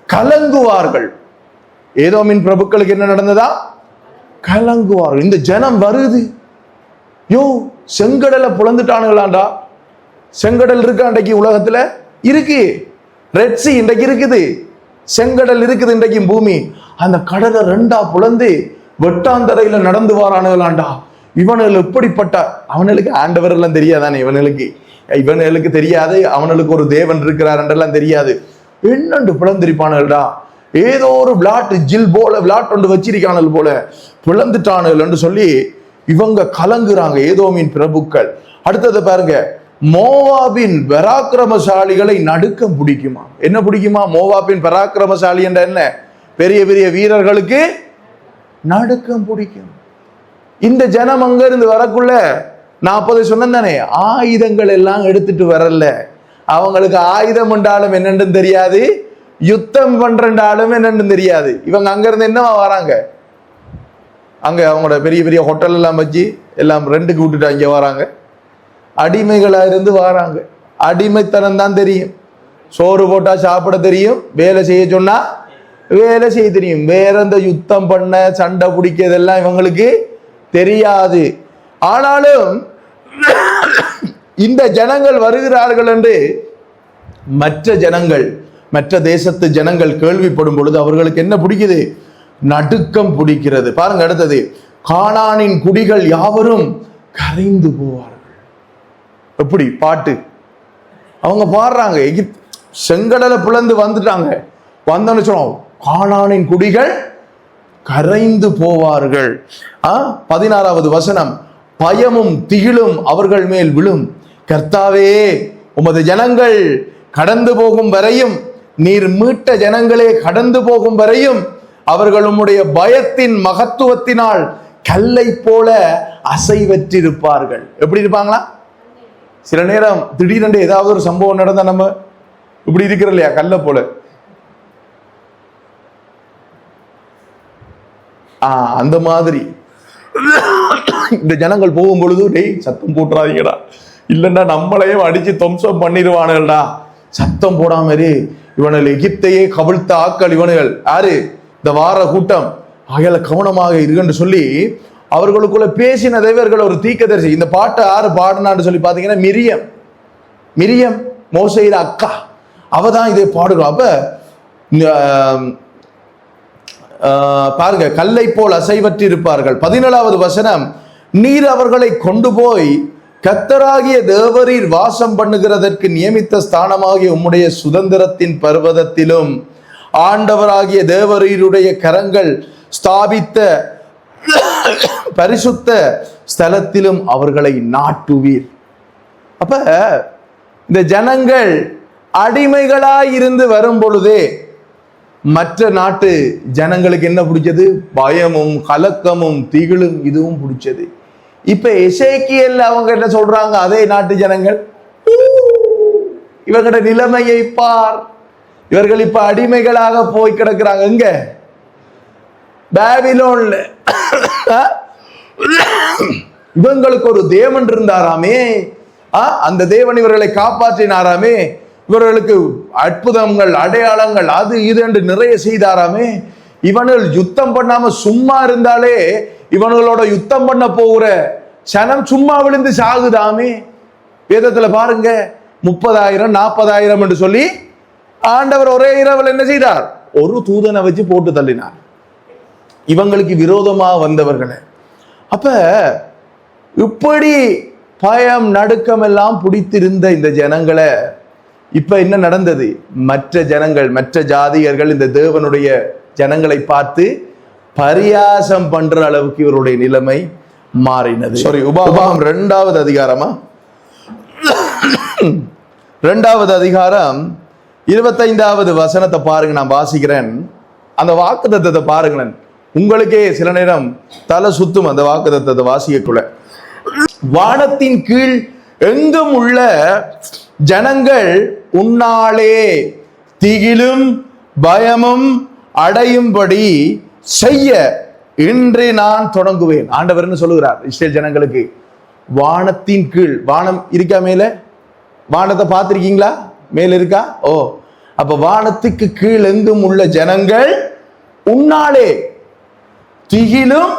கலங்குவார்கள். ஏதோமின் பிரபுக்களுக்கு என்ன நடந்ததா? கலங்குவார்கள். இந்த ஜனம் வருது, யோ செங்கடலை புலந்துட்டானுங்களாண்டா. செங்கடல் இருக்கா இன்றைக்கு உலகத்துல? இருக்கு. ரெட் சி இன்றைக்கு இருக்குது, செங்கடல் இருக்குது இன்றைக்கு பூமி. அந்த கடலை 2ஆ புலந்து வெட்டாந்தரையில நடந்து வாரானுங்களாண்டா. இவனுக்கு எப்படிப்பட்ட, அவனுக்கு ஆண்டவர் எல்லாம் தெரியாதானே, இவனுக்கு தெரியாது, அவனுக்கு ஒரு தேவன் இருக்கிறார் என்றெல்லாம் தெரியாது. என்னண்டு பிளந்திருப்பானுடா, ஏதோ ஒரு விளாட்டு ஜில் போல விளாட் ஒன்று வச்சிருக்கானல் போல பிளந்துட்டானுன்னு சொல்லி இவங்க கலங்குறாங்க, ஏதோமின் பிரபுக்கள். அடுத்தது பாருங்க, மோவாபின் பராக்கிரமசாலிகளை நடுக்கம் பிடிக்குமா? என்ன பிடிக்குமா? மோவாபின் பராக்கிரமசாலி என்ற என்ன? பெரிய பெரிய வீரர்களுக்கு நடுக்கம் பிடிக்கும். இந்த ஜனம் அங்க இருந்து வரக்குள்ள 40 சொன்னேன் தானே, ஆயுதங்கள் எல்லாம் எடுத்துட்டு வரல. அவங்களுக்கு ஆயுதம் என்றாலும் என்னன்னு தெரியாது, யுத்தம் பண்றாலும் என்னன்னு தெரியாது. இவங்க அங்க இருந்து என்னவா வராங்க? அங்க அவங்களோட பெரிய பெரிய ஹோட்டல் எல்லாம் வச்சு எல்லாம் ரெண்டுக்கு விட்டுட்டு அங்க வராங்க. அடிமைகளா இருந்து வராங்க. அடிமைத்தனம் தான் தெரியும். சோறு போட்டா சாப்பிட தெரியும், வேலை செய்ய சொன்னா வேலை செய்ய தெரியும். வேற எந்த யுத்தம் பண்ண சண்டை பிடிக்கிறதெல்லாம் இவங்களுக்கு தெரியாது. ஆனாலும் இந்த ஜனங்கள் வருகிறார்கள் என்று மற்ற ஜனங்கள், மற்ற தேசத்து ஜனங்கள் கேள்விப்படும் பொழுது அவர்களுக்கு என்ன பிடிக்குது? நடுக்கம் பிடிக்கிறது. பாருங்க அடுத்தது, கானானின் குடிகள் யாவரும் கரைந்து போவார்கள். எப்படி பாட்டு அவங்க பாடுறாங்க, செங்கடலை பிளந்து வந்துட்டாங்க, வந்தோன்னு சொன்னோம் கானானின் குடிகள் கரைந்து போவார்கள். 16வது வசனம், பயமும் திகிலும் அவர்கள் மேல் விழும். கர்த்தாவே, உமது ஜனங்கள் கடந்து போகும் வரையும், நீர் மீட்ட ஜனங்களே கடந்து போகும் வரையும் அவர்கள் உம்முடைய பயத்தின் மகத்துவத்தினால் கல்லை போல அசைவற்றிருப்பார்கள். எப்படி இருப்பாங்களா? சில நேரம் திடீரென்று ஏதாவது ஒரு சம்பவம் நடந்தா நம்ம இப்படி இருக்கிற இல்லையா, கல்ல போல. அந்த மாதிரி இந்த ஜனங்கள் போகும் பொழுது, டேய் சத்தம் போட்டுறாதீங்கடா, இல்லைன்னா நம்மளையும் அடிச்சு துவம்சம் பண்ணிடுவானுங்கள்டா, சத்தம் போடாம இவனுகள் எகிப்தையே கவிழ்த்த ஆக்கள் இவனுகள் யாரு? இந்த வார கூட்டம். ஆகையால கவனமாக இருக்குன்னு சொல்லி அவர்களுக்குள்ள பேசின தேவர்கள் ஒரு தீர்க்கதரிசி. இந்த பாட்டை யாரு பாடினான்னு சொல்லி பாத்தீங்கன்னா மிரியம் மோசேயில அக்கா, அவதான் இதை பாடுறோம். அப்ப பாருங்க, கல்லை போல் அசைவற்றி இருப்பார்கள். 17வது வசனம், நீர் அவர்களை கொண்டு போய் கர்த்தராகிய தேவரீர் வாசம் பண்ணுகிறதற்கு நியமித்த ஸ்தானமாகிய உம்முடைய சுதந்திரத்தின் பர்வதத்திலும் ஆண்டவராகிய தேவரீருடைய கரங்கள் ஸ்தாபித்த பரிசுத்த ஸ்தலத்திலும் அவர்களை நாட்டுவீர். அப்ப இந்த ஜனங்கள் அடிமைகளாய் இருந்து வரும் பொழுதே மற்ற நாட்டு ஜனங்களுக்கு என்ன பிடிச்சது? பயமும் கலக்கமும் திகிலும் இதுவும் பிடிச்சது. இப்ப எசேக்கியேல் அவங்க என்ன சொல்றாங்க? அதே நாட்டு ஜனங்கள், இவங்களோட நிலைமையை பார், இவர்கள் இப்ப அடிமைகளாக போய் கிடக்குறாங்க. எங்க? பாபிலோன்ல. இவங்களுக்கு ஒரு தேவன் இருந்தாராமே, அந்த தேவன் இவர்களை காப்பாற்றினாராமே, இவர்களுக்கு அற்புதங்கள் அடையாளங்கள் அது இது என்று நிறைய செய்தாராமே, இவர்கள் யுத்தம் பண்ணாம சும்மா இருந்தாலே இவங்களோட யுத்தம் பண்ண போகிற சனம் சும்மா விழுந்து சாகுதாமே. வேதத்துல பாருங்க, 30,000 40,000 என்று சொல்லி ஆண்டவர் ஒரே இரவில் என்ன செய்தார்? ஒரு தூதனை வச்சு போட்டு தள்ளினார் இவங்களுக்கு விரோதமா வந்தவர்களை. அப்ப இப்படி பயம் நடுக்கம் எல்லாம் பிடித்திருந்த இந்த ஜனங்களை இப்ப என்ன நடந்தது? மற்ற ஜனங்கள், மற்ற ஜாதியர்கள் இந்த தேவனுடைய ஜனங்களை பார்த்து பரியாசம் பண்ற அளவுக்கு இவருடைய நிலைமை மாறினது. உபாகமம் 2வது அதிகாரமா, 2வது அதிகாரம் 25வது வசனத்தை பாருங்க. நான் வாசிக்கிறேன். அந்த வாக்குத்தத்தத்தை பாருங்களேன். உங்களுக்கே சில நேரம் தலை சுத்தும் அந்த வாக்குத்தத்தத்தை வாசிக்கக்குள்ள. வானத்தின் கீழ் எங்கும் உள்ள ஜனங்கள் உன்னாலே திகிலும் பயமும் அடையும்படி செய்ய இன்று நான் தொடங்குவேன். ஆண்டவர் சொல்லுகிறார் இஸ்ரேல் ஜனங்களுக்கு. வானத்தின் கீழ், வானம் இருக்கா மேல? வானத்தை பார்த்திருக்கீங்களா? மேல இருக்கா? ஓ, அப்ப வானத்துக்கு கீழ் எங்கும் உள்ள ஜனங்கள் உன்னாலே திகிலும்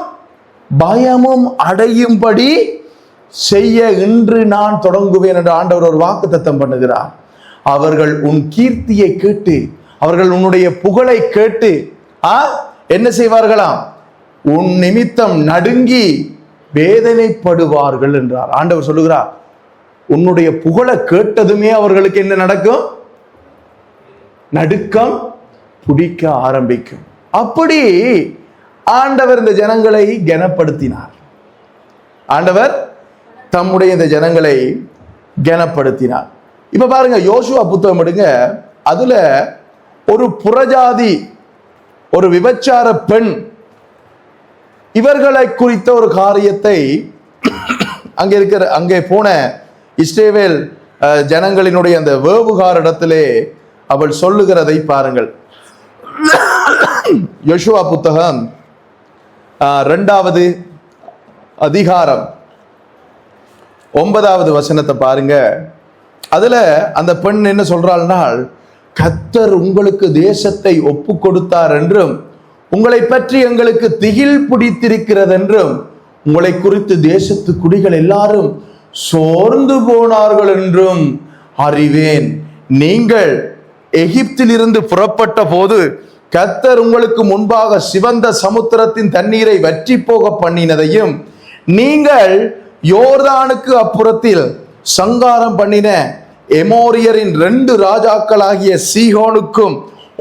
பயமும் அடையும்படி செய்ய இன்று நான் தொடங்குவேன் என்று ஆண்டவர் ஒரு வாக்குத்தத்தம் பண்ணுகிறார். அவர்கள் உன் கீர்த்தியை கேட்டு, அவர்கள் உன்னுடைய புகழை கேட்டு என்ன செய்வார்களாம்? உன் நிமித்தம் நடுங்கி வேதனைப்படுவார்கள் என்றார். ஆண்டவர் சொல்லுகிறார், உன்னுடைய புகழை கேட்டதுமே அவர்களுக்கு என்ன நடக்கும்? நடுக்கம் பிடிக்க ஆரம்பிக்கும். அப்படி ஆண்டவர் இந்த ஜனங்களை கனப்படுத்தினார். ஆண்டவர் தம்முடைய இந்த ஜனங்களை கனப்படுத்தினார். இப்ப பாருங்க, யோசுவா புத்தகம் எடுங்க. அதுல ஒரு புறஜாதி, ஒரு விபச்சார பெண், இவர்களை குறித்த ஒரு காரியத்தை அங்கே போன இஸ்ரவேல் ஜனங்களினுடைய அந்த வேவுகார இடத்திலே அவள் சொல்லுகிறதை பாருங்கள். யோசுவா புத்தகம் 2வது அதிகாரம் 9வது வசனத்தை பாருங்க. அதுல அந்த பெண் என்ன சொல்றாள்னால், கர்த்தர் உங்களுக்கு தேசத்தை ஒப்பு கொடுத்தார் என்றும், உங்களை பற்றி எங்களுக்கு திகில் பிடித்திருக்கிறது என்றும், உங்களை குறித்து தேசத்து குடிகள் எல்லாரும் சோர்ந்து போனார்கள் என்றும் அறிவேன். நீங்கள் எகிப்தில் இருந்து புறப்பட்ட போது கர்த்தர் உங்களுக்கு முன்பாக சிவந்த சமுத்திரத்தின் தண்ணீரை வற்றி போக பண்ணினதையும், நீங்கள் யோர்தானுக்கு அப்புறத்தில் சங்காரம் பண்ணின எமோரியரின் 2 ராஜாக்களாகிய சீகோனுக்கும்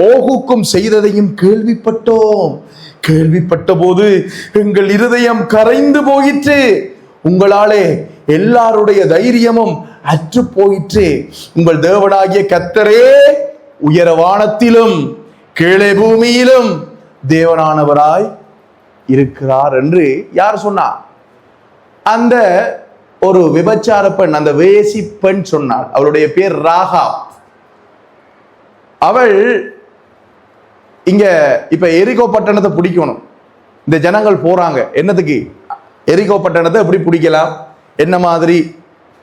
ஓகுக்கும் செய்ததையும் கேள்விப்பட்டோம். கேள்விப்பட்ட போது எங்கள் இருதயம் கரைந்து போயிற்று. உங்களாலே எல்லாருடைய தைரியமும் அற்று போயிற்று. உங்கள் தேவனாகிய கர்த்தரே உயர வானத்திலும் கீழே பூமியிலும் தேவனானவராய் இருக்கிறார் என்று யார் சொன்னார்? அந்த ஒரு விபச்சார பெண், அந்த வேசி பெண் சொன்னாள். அவளுடைய பேர் ராகாப். அவள் இங்க இப்ப எரிகோ பட்டணத்தை பிடிக்கணும். இந்த ஜனங்கள் போறாங்க. என்னத்துக்கு? எரிகோ பட்டணத்தை எப்படி பிடிக்கலாம், என்ன மாதிரி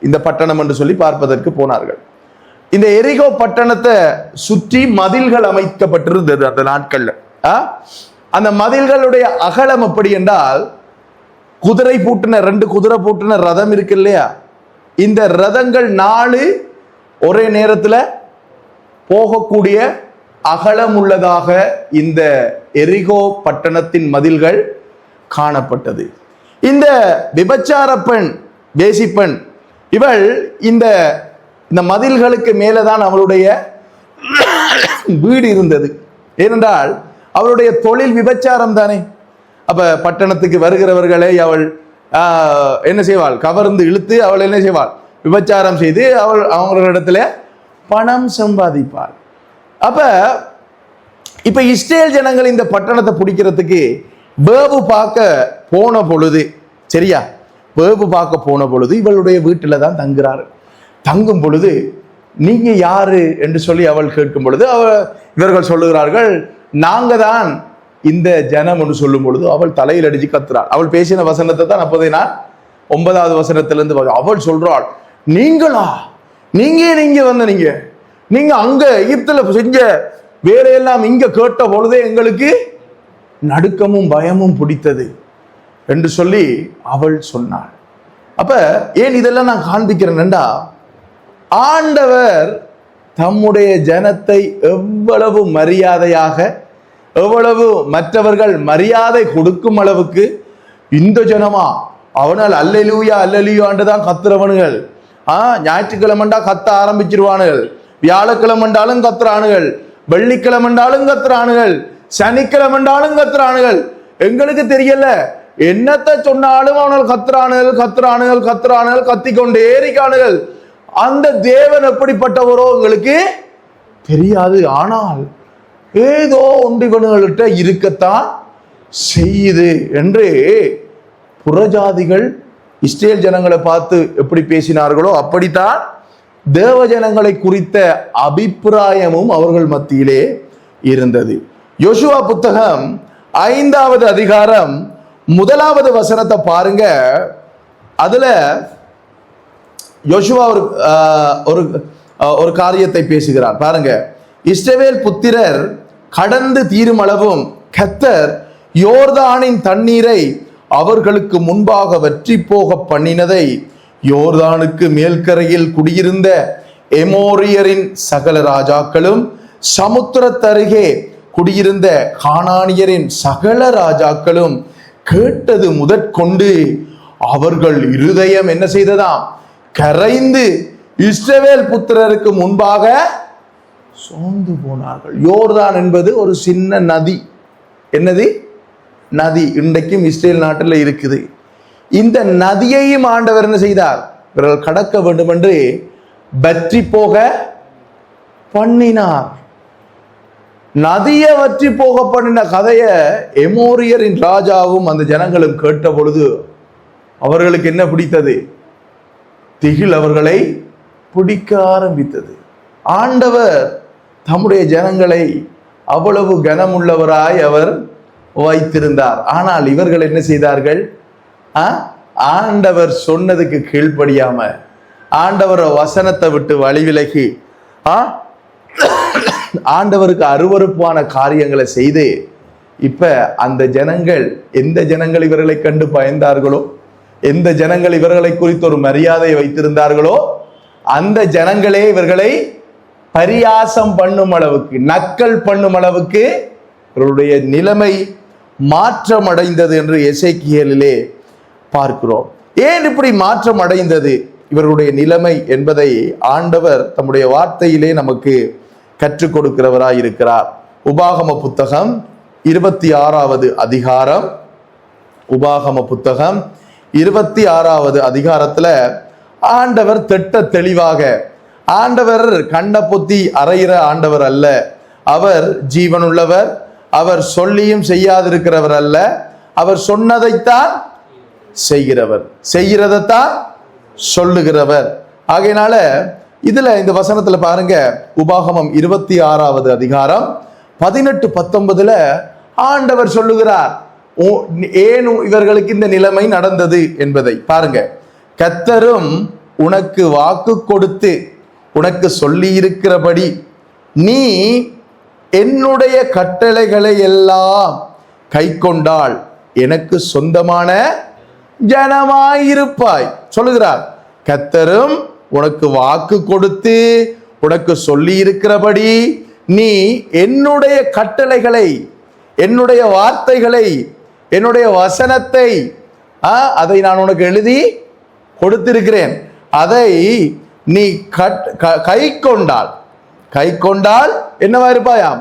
இந்த பட்டணம் என்று சொல்லி பார்ப்பதற்கு போனார்கள். இந்த எரிகோ பட்டணத்தை சுற்றி மதில்கள் அமைக்கப்பட்டிருந்தது அந்த நாட்கள்ல. அந்த மதில்களுடைய அகலம் எப்படி என்றால், குதிரை பூட்டின 2 குதிரை பூட்டின ரதம் இருக்கு இல்லையா, இந்த ரதங்கள் 4 ஒரே நேரத்தில் போகக்கூடிய அகலம் உள்ளதாக இந்த எரிகோ பட்டணத்தின் மதில்கள் காணப்பட்டது. இந்த விபச்சார பெண், வேசி பெண், இவள் இந்த மதில்களுக்கு மேலதான் அவளுடைய வீடு இருந்தது. ஏனென்றால் அவளுடைய தொழில் விபச்சாரம் தானே. அப்ப பட்டணத்துக்கு வருகிறவர்களை அவள் என்ன செய்வாள்? கவர்ந்து இழுத்து அவள் என்ன செய்வாள்? விபச்சாரம் செய்து அவள் அவங்களிடத்துல பணம் சம்பாதிப்பாள். அப்ப இப்ப இஸ்ரேல் ஜனங்கள் இந்த பட்டணத்தை பிடிக்கிறதுக்கு வேவு பார்க்க போன பொழுது, சரியா, வேவு பார்க்க போன பொழுது இவளுடைய வீட்டில தான் தங்குறாரு. தங்கும் பொழுது நீங்க யாரு என்று சொல்லி அவள் கேட்கும் பொழுது இவர்கள் சொல்லுகிறார்கள், நாங்க தான் இந்த ஜனம் என்று சொல்லும் பொழுது அவள் தலையில் அடிச்சு கத்துறாள். அவள் பேசின வசனத்தை தான் அப்போதே நான் 9வது வசனத்திலிருந்து அவள் சொல்றாள், நீங்களா? நீங்க வந்த நீங்க அங்க எகிப்துல செஞ்ச வேலையெல்லாம் இங்க கேட்ட பொழுதே எங்களுக்கு நடுக்கமும் பயமும் பிடித்தது என்று சொல்லி அவள் சொன்னாள். அப்ப ஏன் இதெல்லாம் நான் காண்பிக்கிறேன்டா, ஆண்டவர் தம்முடைய ஜனத்தை எவ்வளவு மரியாதையாக, எவ்வளவு மற்றவர்கள் மரியாதை கொடுக்கும் அளவுக்கு, இந்த ஜனமா அவனால் அல்லேலூயா அல்லேலூயான்னு கத்துறவனுகள், ஞாயிற்றுக்கிழமண்டா கத்த ஆரம்பிச்சிருவானுகள், வியாழக்கிழமண்டாலும் கத்துறானுகள், வெள்ளிக்கிழமண்டாலும் கத்துறானுகள், சனிக்கிழமண்டாலும் கத்துறானுகள். எங்களுக்கு தெரியல, என்னத்தை சொன்னாலும் அவனால் கத்துறானுகள் கத்திக்கொண்டே இருக்கானுகள். அந்த தேவன் எப்படிப்பட்டவரோ எங்களுக்கு தெரியாது. ஆனால் ஏதோ ஒன்றிவனுகள்கிட்ட இருக்கத்தான் செய்யுது என்று புறஜாதிகள் இஸ்ரேல் ஜனங்களை பார்த்து எப்படி பேசினார்களோ அப்படித்தான் தேவ ஜனங்களை குறித்த அபிப்பிராயமும் அவர்கள் மத்தியிலே இருந்தது. யோசுவா புத்தகம் 5வது அதிகாரம் 1வது வசனத்தை பாருங்க. அதுல யோசுவா ஒரு காரியத்தை பேசுகிறார் பாருங்க. இஸ்ரவேல் புத்திரர் கடந்து தீருமளவும் கர்த்தர் யோர்தானின் தண்ணீரை அவர்களுக்கு முன்பாக வற்றி போக பண்ணினதை யோர்தானுக்கு மேல்கரையில் குடியிருந்த எமோரியரின் சகல ராஜாக்களும் சமுத்திரத்தருகே குடியிருந்த கானானியரின் சகல ராஜாக்களும் கேட்டது முதற்கொண்டு அவர்கள் இருதயம் என்ன செய்ததாம்? கரைந்து இஸ்ரவேல் புத்திரருக்கு முன்பாக சோர்ந்து போனார்கள். யோர்தான் என்பது ஒரு சின்ன நதி. என்னது நதி? இன்றைக்கும் இஸ்ரேல் நாட்டில் இருக்குது. இந்த நதியையும் ஆண்டவர் என்ன செய்தார்? இவர்கள் கடக்க வேண்டும் என்று வற்றி போக பண்ணினார். நதியை வற்றி போக பண்ணின கதைய எமோரியரின் ராஜாவும் அந்த ஜனங்களும் கேட்ட பொழுது அவர்களுக்கு என்ன பிடித்தது? திகில் அவர்களை பிடிக்க ஆரம்பித்தது. ஆண்டவர் தம்முடைய ஜனங்களை அவ்வளவு கனமுள்ளவராய் அவர் வைத்திருந்தார். ஆனால் இவர்கள் என்ன செய்தார்கள்? ஆண்டவர் சொன்னதுக்கு கீழ்ப்படியாம, ஆண்டவர் வசனத்தை விட்டு வழி விலகி ஆண்டவருக்கு அருவருப்பான காரியங்களை செய்து இப்ப அந்த ஜனங்கள், எந்த ஜனங்கள் இவர்களை கண்டு பயந்தார்களோ, எந்த ஜனங்கள் இவர்களை குறித்து ஒரு மரியாதையை வைத்திருந்தார்களோ, அந்த ஜனங்களே இவர்களை பரியாசம் பண்ணும் அளவுக்கு, நக்கல் பண்ணும் அளவுக்கு இவருடைய நிலைமை மாற்றம் அடைந்தது என்று எசேக்கியேலிலே பார்க்கிறோம். ஏன் இப்படி மாற்றம் அடைந்தது இவருடைய நிலைமை என்பதை ஆண்டவர் தம்முடைய வார்த்தையிலே நமக்கு கற்றுக் கொடுக்கிறவராய் இருக்கிறார். உபாகம புத்தகம் 26வது அதிகாரம், உபாகம புத்தகம் 26வது அதிகாரத்துல ஆண்டவர் திட்ட தெளிவாக, ஆண்டவர் கண்ண பொத்தி அறையிற ஆண்டவர் அல்ல, அவர் ஜீவனுள்ளவர், அவர் சொல்லியும் செய்யாதிருக்கிறவர் அல்ல, அவர் சொன்னதைத்தான் செய்கிறவர், செய்கிறதைத்தான் சொல்லுகிறவர். ஆகையினால இதுல இந்த வசனத்துல பாருங்க, உபாகமம் 26வது அதிகாரம் 18-19 ஆண்டவர் சொல்லுகிறார் ஏன் இவர்களுக்கு இந்த நிலைமை நடந்தது என்பதை பாருங்க. கர்த்தரும் உனக்கு வாக்கு கொடுத்து உனக்கு சொல்லி இருக்கிறபடி நீ என்னுடைய கட்டளைகளை எல்லாம் கை கொண்டால் எனக்கு சொந்தமான ஜனமாயிருப்பாய் சொல்லுகிறார். கர்த்தரும் உனக்கு வாக்கு கொடுத்து உனக்கு சொல்லி இருக்கிறபடி நீ என்னுடைய கட்டளைகளை, என்னுடைய வார்த்தைகளை, என்னுடைய வசனத்தை அதை நான் உனக்கு எழுதி கொடுத்திருக்கிறேன், அதை நீ கை கொண்டால், கை கொண்டால் என்னவா இருப்பாயாம்?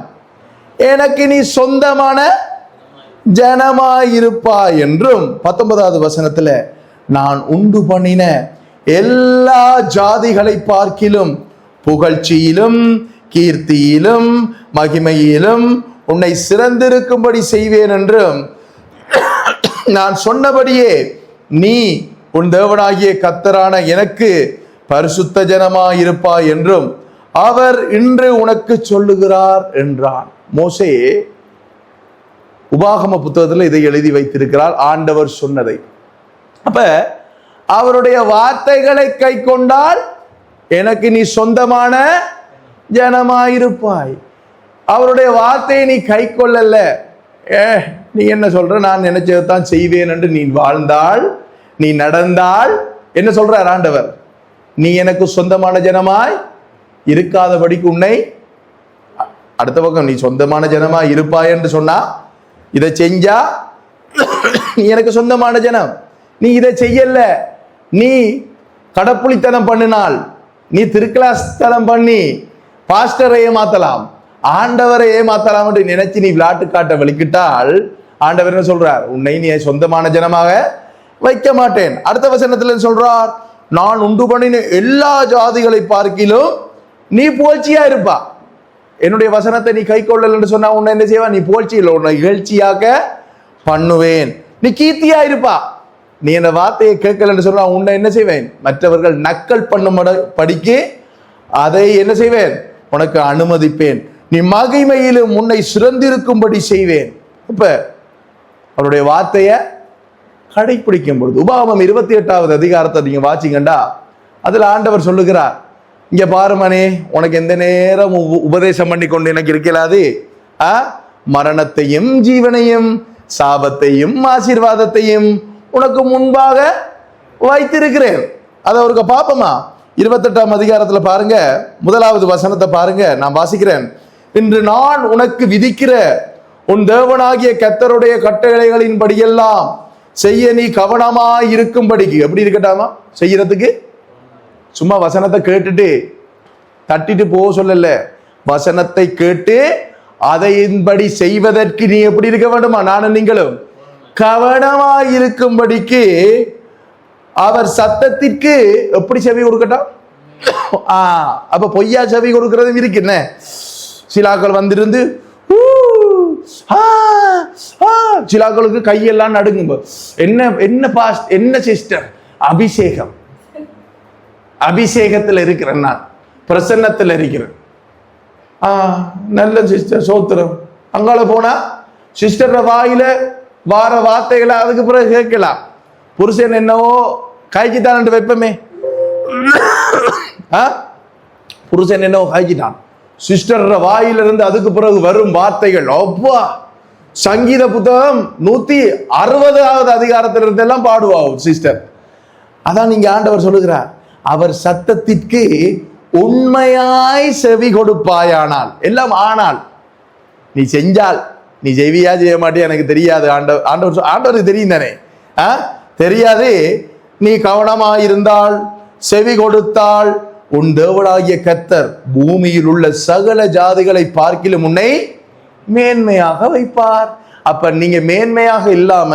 எனக்கு நீ சொந்தமான ஜனமாயிருப்பாய் என்றும் 19வது வசனத்துல நான் உண்டு பண்ணின எல்லா ஜாதிகளை பார்க்கிலும் புகழ்ச்சியிலும் கீர்த்தியிலும் மகிமையிலும் உன்னை சிறந்திருக்கும்படி செய்வேன் என்றும் நான் சொன்னபடியே நீ உன் தேவனாகிய கர்த்தரான எனக்கு பரிசுத்த ஜனமாயிருப்பாய் என்றும் அவர் இன்று உனக்கு சொல்லுகிறார் என்றான். மோசே உபாகம புத்தகத்தில் இதை எழுதி வைத்திருக்கிறார், ஆண்டவர் சொன்னதை. அப்ப அவருடைய வார்த்தைகளை கை கொண்டால் எனக்கு நீ சொந்தமான ஜனமாயிருப்பாய். அவருடைய வார்த்தையை நீ கை கொள்ளல, நீ என்ன சொல்ற, நான் நினைச்சதான் செய்வேன் என்று நீ வாழ்ந்தால், நீ நடந்தால், என்ன சொல்றார் ஆண்டவர், நீ எனக்கு சொந்தமான ஜனமாய் இருக்காதபடிக்கு உன்னை, அடுத்த பக்கம் நீ சொந்தமான ஜனமாய் இருப்பாய் என்று சொன்னா, இதை செஞ்சா நீ எனக்கு சொந்தமான ஜனம். நீ இதை செய்யல, நீ கடப்புளித்தனம் பண்ணினால், நீ திருக்கிளாஸ்தனம் பண்ணி பாஸ்டரை ஏமாத்தலாம், ஆண்டவரை ஏமாத்தலாம் என்று நினைச்சு நீ விளையாட்டு காட்ட வெளிக்கிட்டால் ஆண்டவர் என்ன சொல்றார், உன்னை நீ சொந்தமான ஜனமாக வைக்க மாட்டேன். அடுத்த வசனத்தில் சொல்றார், நான் உண்டு பண்ணின எல்லா ஜாதிகளை பார்க்கிலும் நீ புகழ்ச்சியா இருப்பா. என்னுடைய வசனத்தை நீ கை கொள்ளல் என்று சொன்னா உன்னை என்ன செய்வா, நீ புகழ்ச்சியில் உன்னை இகழ்ச்சியாக பண்ணுவேன். நீ கீர்த்தியா இருப்பா. நீ என்ன வார்த்தையை கேட்கல என்று சொன்னா உன்னை என்ன செய்வேன், மற்றவர்கள் நக்கல் பண்ணும் படிக்கு அதை என்ன செய்வேன், உனக்கு அனுமதிப்பேன். நீ மகிமையிலும் உன்னை சிறந்திருக்கும்படி செய்வேன். இப்ப அவருடைய வார்த்தையை கடைபிடிக்கும் பொழுது, உபாகமம் 28வது அதிகாரத்தை நீங்க வாசிங்கண்டா, அதுல ஆண்டவர் சொல்லுகிறார், இங்க பாருமனே, உனக்கு எந்த நேரம் உபதேசம் பண்ணி கொண்டு எனக்கு இருக்கலாது, மரணத்தையும் ஜீவனையும் சாபத்தையும் ஆசீர்வாதத்தையும் உனக்கு முன்பாக வைத்திருக்கிறேன். அதை அவருக்கு பாப்பமா 28ஆம் அதிகாரத்துல பாருங்க, 1வது வசனத்தை பாருங்க, நான் வாசிக்கிறேன். இன்று நான் உனக்கு விதிக்கிற உன் தேவனாகிய கர்த்தருடைய கட்டளைகளின் படியெல்லாம் செய்ய நீ கவனமாய் இருக்கும்படிக்கு. எப்படி இருக்கட்டாமா செய்யறதுக்கு? சும்மா வசனத்தை கேட்டுட்டு தட்டிட்டு போக சொல்லல, வசனத்தை கேட்டு அதையின்படி செய்வதற்கு நீ எப்படி இருக்க வேண்டுமா, நானும் நீங்களும் கவனமாய் இருக்கும்படிக்கு அவர் சத்தத்திற்கு எப்படி செவி கொடுக்கட்டும். அப்ப பொய்யா செவி கொடுக்கறதும் இருக்குன்னு சிலாக்கள் வந்திருந்து சிலாக்களுக்கு கையெல்லாம் நடுங்கும். என்ன என்ன பாஸ்ட், என்ன சிஸ்டர், அபிஷேகம், அபிஷேகத்தில் இருக்கிறேன், நான் பிரசன்னத்தில் இருக்கிறேன். நல்ல சிஸ்டர் சோத்திரம். அங்கால போனா சிஸ்டர் வாயில வார வார்த்தைகளை அதுக்கு பிறகு கேட்கலாம். புருஷன் என்னவோ காய்ச்சித்தான் வைப்பமே, புருஷன் என்னவோ காய்ச்சிட்டான், சிஸ்டர் வாயிலிருந்து அதுக்கு பிறகு வரும் வார்த்தைகள் அப்பா, சங்கீத புத்தகம் 160வது அதிகாரத்திலிருந்து எல்லாம் பாடுவாங்க சிஸ்டர். அதான் நீங்க ஆண்டவர் சொல்லுகிறார், அவர் சத்தத்திற்கு உண்மையாய் செவி கொடுப்பாயானால், எல்லாம் ஆனால் நீ செஞ்சால், நீ செய்வியா செய்ய மாட்டியா எனக்கு தெரியாது, ஆண்டவருக்கு தெரியும் தானே, தெரியாது. நீ கவனமாயிருந்தால், செவி கொடுத்தால், உன் தேவனாகிய கர்த்தர் பூமியில் உள்ள சகல ஜாதிகளை பார்க்கிலும் உன்னை மேன்மையாக வைப்பார். அப்ப நீங்க மேன்மையாக இல்லாம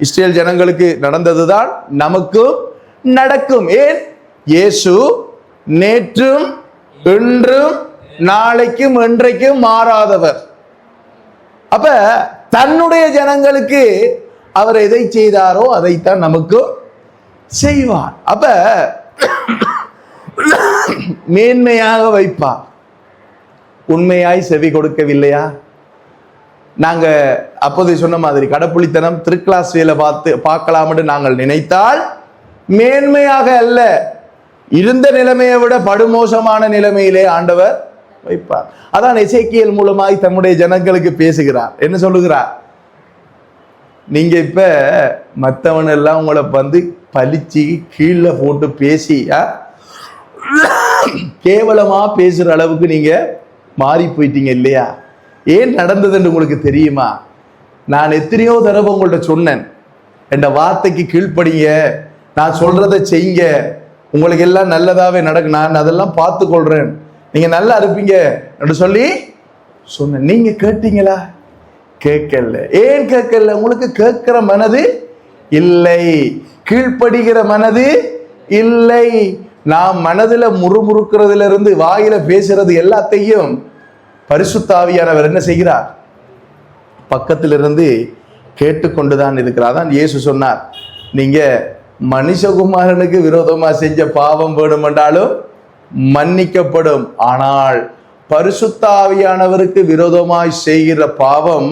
இஸ்ரேல் ஜனங்களுக்கு நடந்ததுதான் நமக்கும் நடக்கும். ஏன்? இயேசு நேற்றும் இன்றும் நாளைக்கும் என்றைக்கும் மாறாதவர். அப்ப தன்னுடைய ஜனங்களுக்கு அவர் எதை செய்தாரோ அதைத்தான் நமக்கு செய்வார். அப்ப மேன்மையாக வைப்பார். உண்மையாய் செவி கொடுக்கவில்லையா? நாங்க அப்போது சொன்ன மாதிரி கடப்புளித்தனம் திருக்கிளாஸ் வேலை பார்க்கலாம் என்று நாங்கள் நினைத்தால் மேன்மையாக அல்ல, இருந்த நிலைமையை விட படுமோசமான நிலைமையிலே ஆண்டவர் வைப்பார். அதான் எசேக்கியேல் மூலமாய் தம்முடைய ஜனங்களுக்கு பேசுகிறார். என்ன சொல்லுகிறார்? நீங்க இப்ப மற்றவன் எல்லாம் உங்களை வந்து பலிச்சு கீழே போட்டு பேசி கேவலமா பேசுற அளவுக்கு நீங்க மாறி போயிட்டீங்க இல்லையா? ஏன் நடந்ததுன்னு உங்களுக்கு தெரியுமா? நான் எத்தனையோ தடவை உங்கள்ட்ட சொன்னேன், என்ற வார்த்தைக்கு கீழ்ப்படிங்க, நான் சொல்றதை செய்யுங்க, உங்களுக்கு எல்லாம் நல்லதாவே நடக்கும், நான் அதெல்லாம் பார்த்து கொள்றேன், நீங்க நல்லா இருப்பீங்க என்று சொல்லி சொன்னேன். நீங்க கேட்டீங்களா? கேட்கல. ஏன் கேட்கல? உங்களுக்கு கேட்கிற மனது இல்லை, கீழ்ப்படுகிற மனது இல்லை. நாம் மனதுல முறுமுறுக்கிறதுல இருந்து வாயில பேசுறது எல்லாத்தையும் பரிசுத்த ஆவியானவர் என்ன செய்கிறார்? பக்கத்திலிருந்து கேட்டுக்கொண்டுதான் இருக்கிறார். அதான் இயேசு சொன்னார், நீங்க மனுஷகுமாரனுக்கு விரோதமா செஞ்ச பாவம் வேணுமென்றாலும் மன்னிக்கப்படும், ஆனால் பரிசுத்த ஆவியானவருக்கு விரோதமாய் செய்கிற பாவம்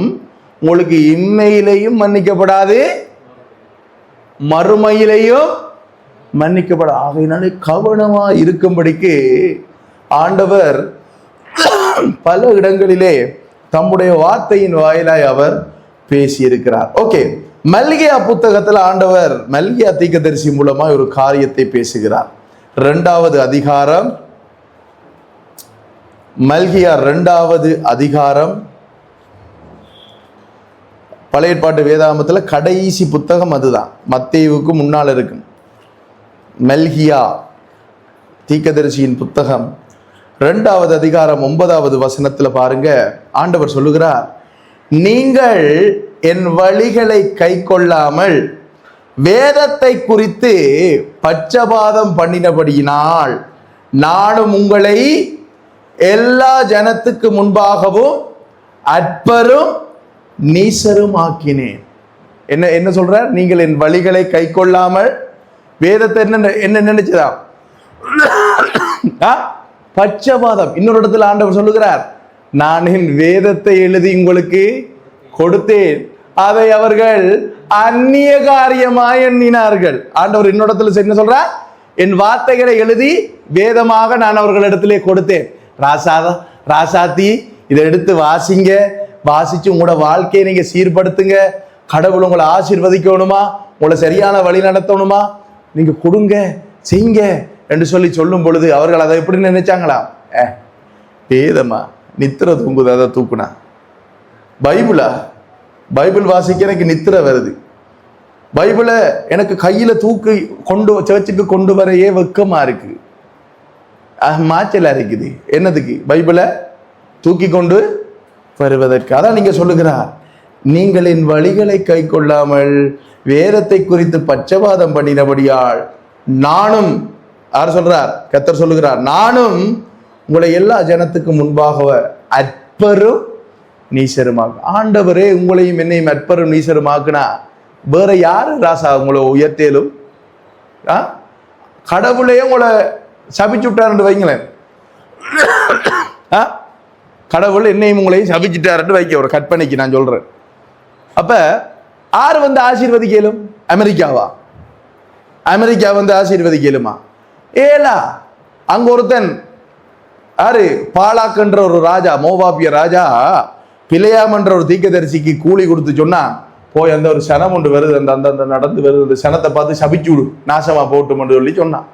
உங்களுக்கு இம்மையிலையும் மன்னிக்கப்படாது, மறுமையிலையும் மன்னிக்கப்பட. ஆகையினாலே கவனமா இருக்கும்படிக்கு ஆண்டவர் பல இடங்களிலே தம்முடைய வார்த்தையின் வாயிலாய் அவர் பேசியிருக்கிறார். ஓகே, மல்கியா புத்தகத்தில் ஆண்டவர் மல்கியா தீர்க்கதரிசி மூலமா ஒரு காரியத்தை பேசுகிறார். 2வது அதிகாரம், மல்கியா 2வது அதிகாரம், பழைய ஏற்பாட்டு வேதாகமத்தில் கடைசி புத்தகம் அதுதான், மத்தேயுவுக்கு முன்னால் இருக்கும். மல்கியா தீர்க்கதரிசியின் புத்தகம் 2வது அதிகாரம் 9வது வசனத்தில் பாருங்க, ஆண்டவர் சொல்லுகிறார், நீங்கள் என் வழிகளை கை கொள்ளாமல் வேதத்தை குறித்து பட்சபாதம் பண்ணினபடியினால் நானும் உங்களை எல்லா ஜனத்துக்கு முன்பாகவும் அற்பரும் நீசரும் ஆக்கினேன். என்ன என்ன சொல்றார்? நீங்கள் என் வழிகளை கை கொள்ளாமல் வேதத்தை என்ன நினைச்சதா? பட்சபாதம். இன்னொரு இடத்துல ஆண்டவர் சொல்லுகிறார், நான் என் வேதத்தை எழுதி உங்களுக்கு கொடுத்தேன், அதை அவர்கள் அந்நிய காரியமாய் எண்ணினார்கள். ஆண்டவர் இன்னொரு என்ன சொல்றார்? என் வார்த்தைகளை எழுதி வேதமாக நான் அவர்களிடத்திலே கொடுத்தேன். ராசாத்தி இதை எடுத்து வாசிங்க, வாசிச்சு உங்களோட வாழ்க்கையை நீங்க சீர்படுத்துங்க, கடவுள் உங்களை ஆசீர்வதிக்கணுமா, உங்களை சரியான வழி நடத்தணுமா, நீங்க கொடுங்க செய்யுங்க என்று சொல்லி சொல்லும் பொழுது அவர்கள் அதை எப்படி நினைச்சாங்களா? வேதமா நித்திர தூங்குது, அதை தூக்குனா பைபிளா? பைபிள் வாசிக்க எனக்கு நித்திர வருது, பைபிளை எனக்கு கையில தூக்கி கொண்டு சர்ச்சுக்கு கொண்டு வரையே வெக்கமா இருக்கு, மாச்சலா இருக்குது. என்னதுக்கு? பைபிளை தூக்கி கொண்டு வருவதற்கு. அதான் நீங்க சொல்லுகிறார், நீங்கள் என் வழிகளை கை கொள்ளாமல் வேதத்தை குறித்து பட்சபாதம் பண்ணினபடியால் நானும், யார் சொல்றார்? கர்த்தர் சொல்லுகிறார், நானும் உங்களை எல்லா ஜனத்துக்கு முன்பாக அற்பரும் நீசருமாக. ஆண்டவரே உங்களையும் என்னையும் அற்பரும் நீசருமாக்குனா வேற யாரு ராசா உங்களை உயர்த்தேலும்? கடவுளையே உங்களை சபிச்சு விட்டாருன்னு வைங்களேன். கடவுள் என்னையும் உங்களையும் சபிச்சுட்டாருன்னு வைக்க, ஒரு கற்பனைக்கு நான் சொல்றேன். அப்ப யாரு வந்து ஆசீர்வதிக்கலும்? அமெரிக்காவா? அமெரிக்கா வந்து ஆசீர்வதிக்கலுமா? ஏலா. அங்க ஒருத்தன் யாரு, பாலாக்குன்ற ஒரு ராஜா, மோவாபிய ராஜா பிழையாமன்ற ஒரு தீர்க்கதரிசிக்கு கூலி கொடுத்து சொன்னா, போய் அந்த ஒரு சனம் ஒன்று வருது, அந்த அந்த நடந்து வருது, அந்த சனத்தை பார்த்து சபிச்சு விடு, நாசமா போட்டுமென்று சொல்லி சொன்னான்.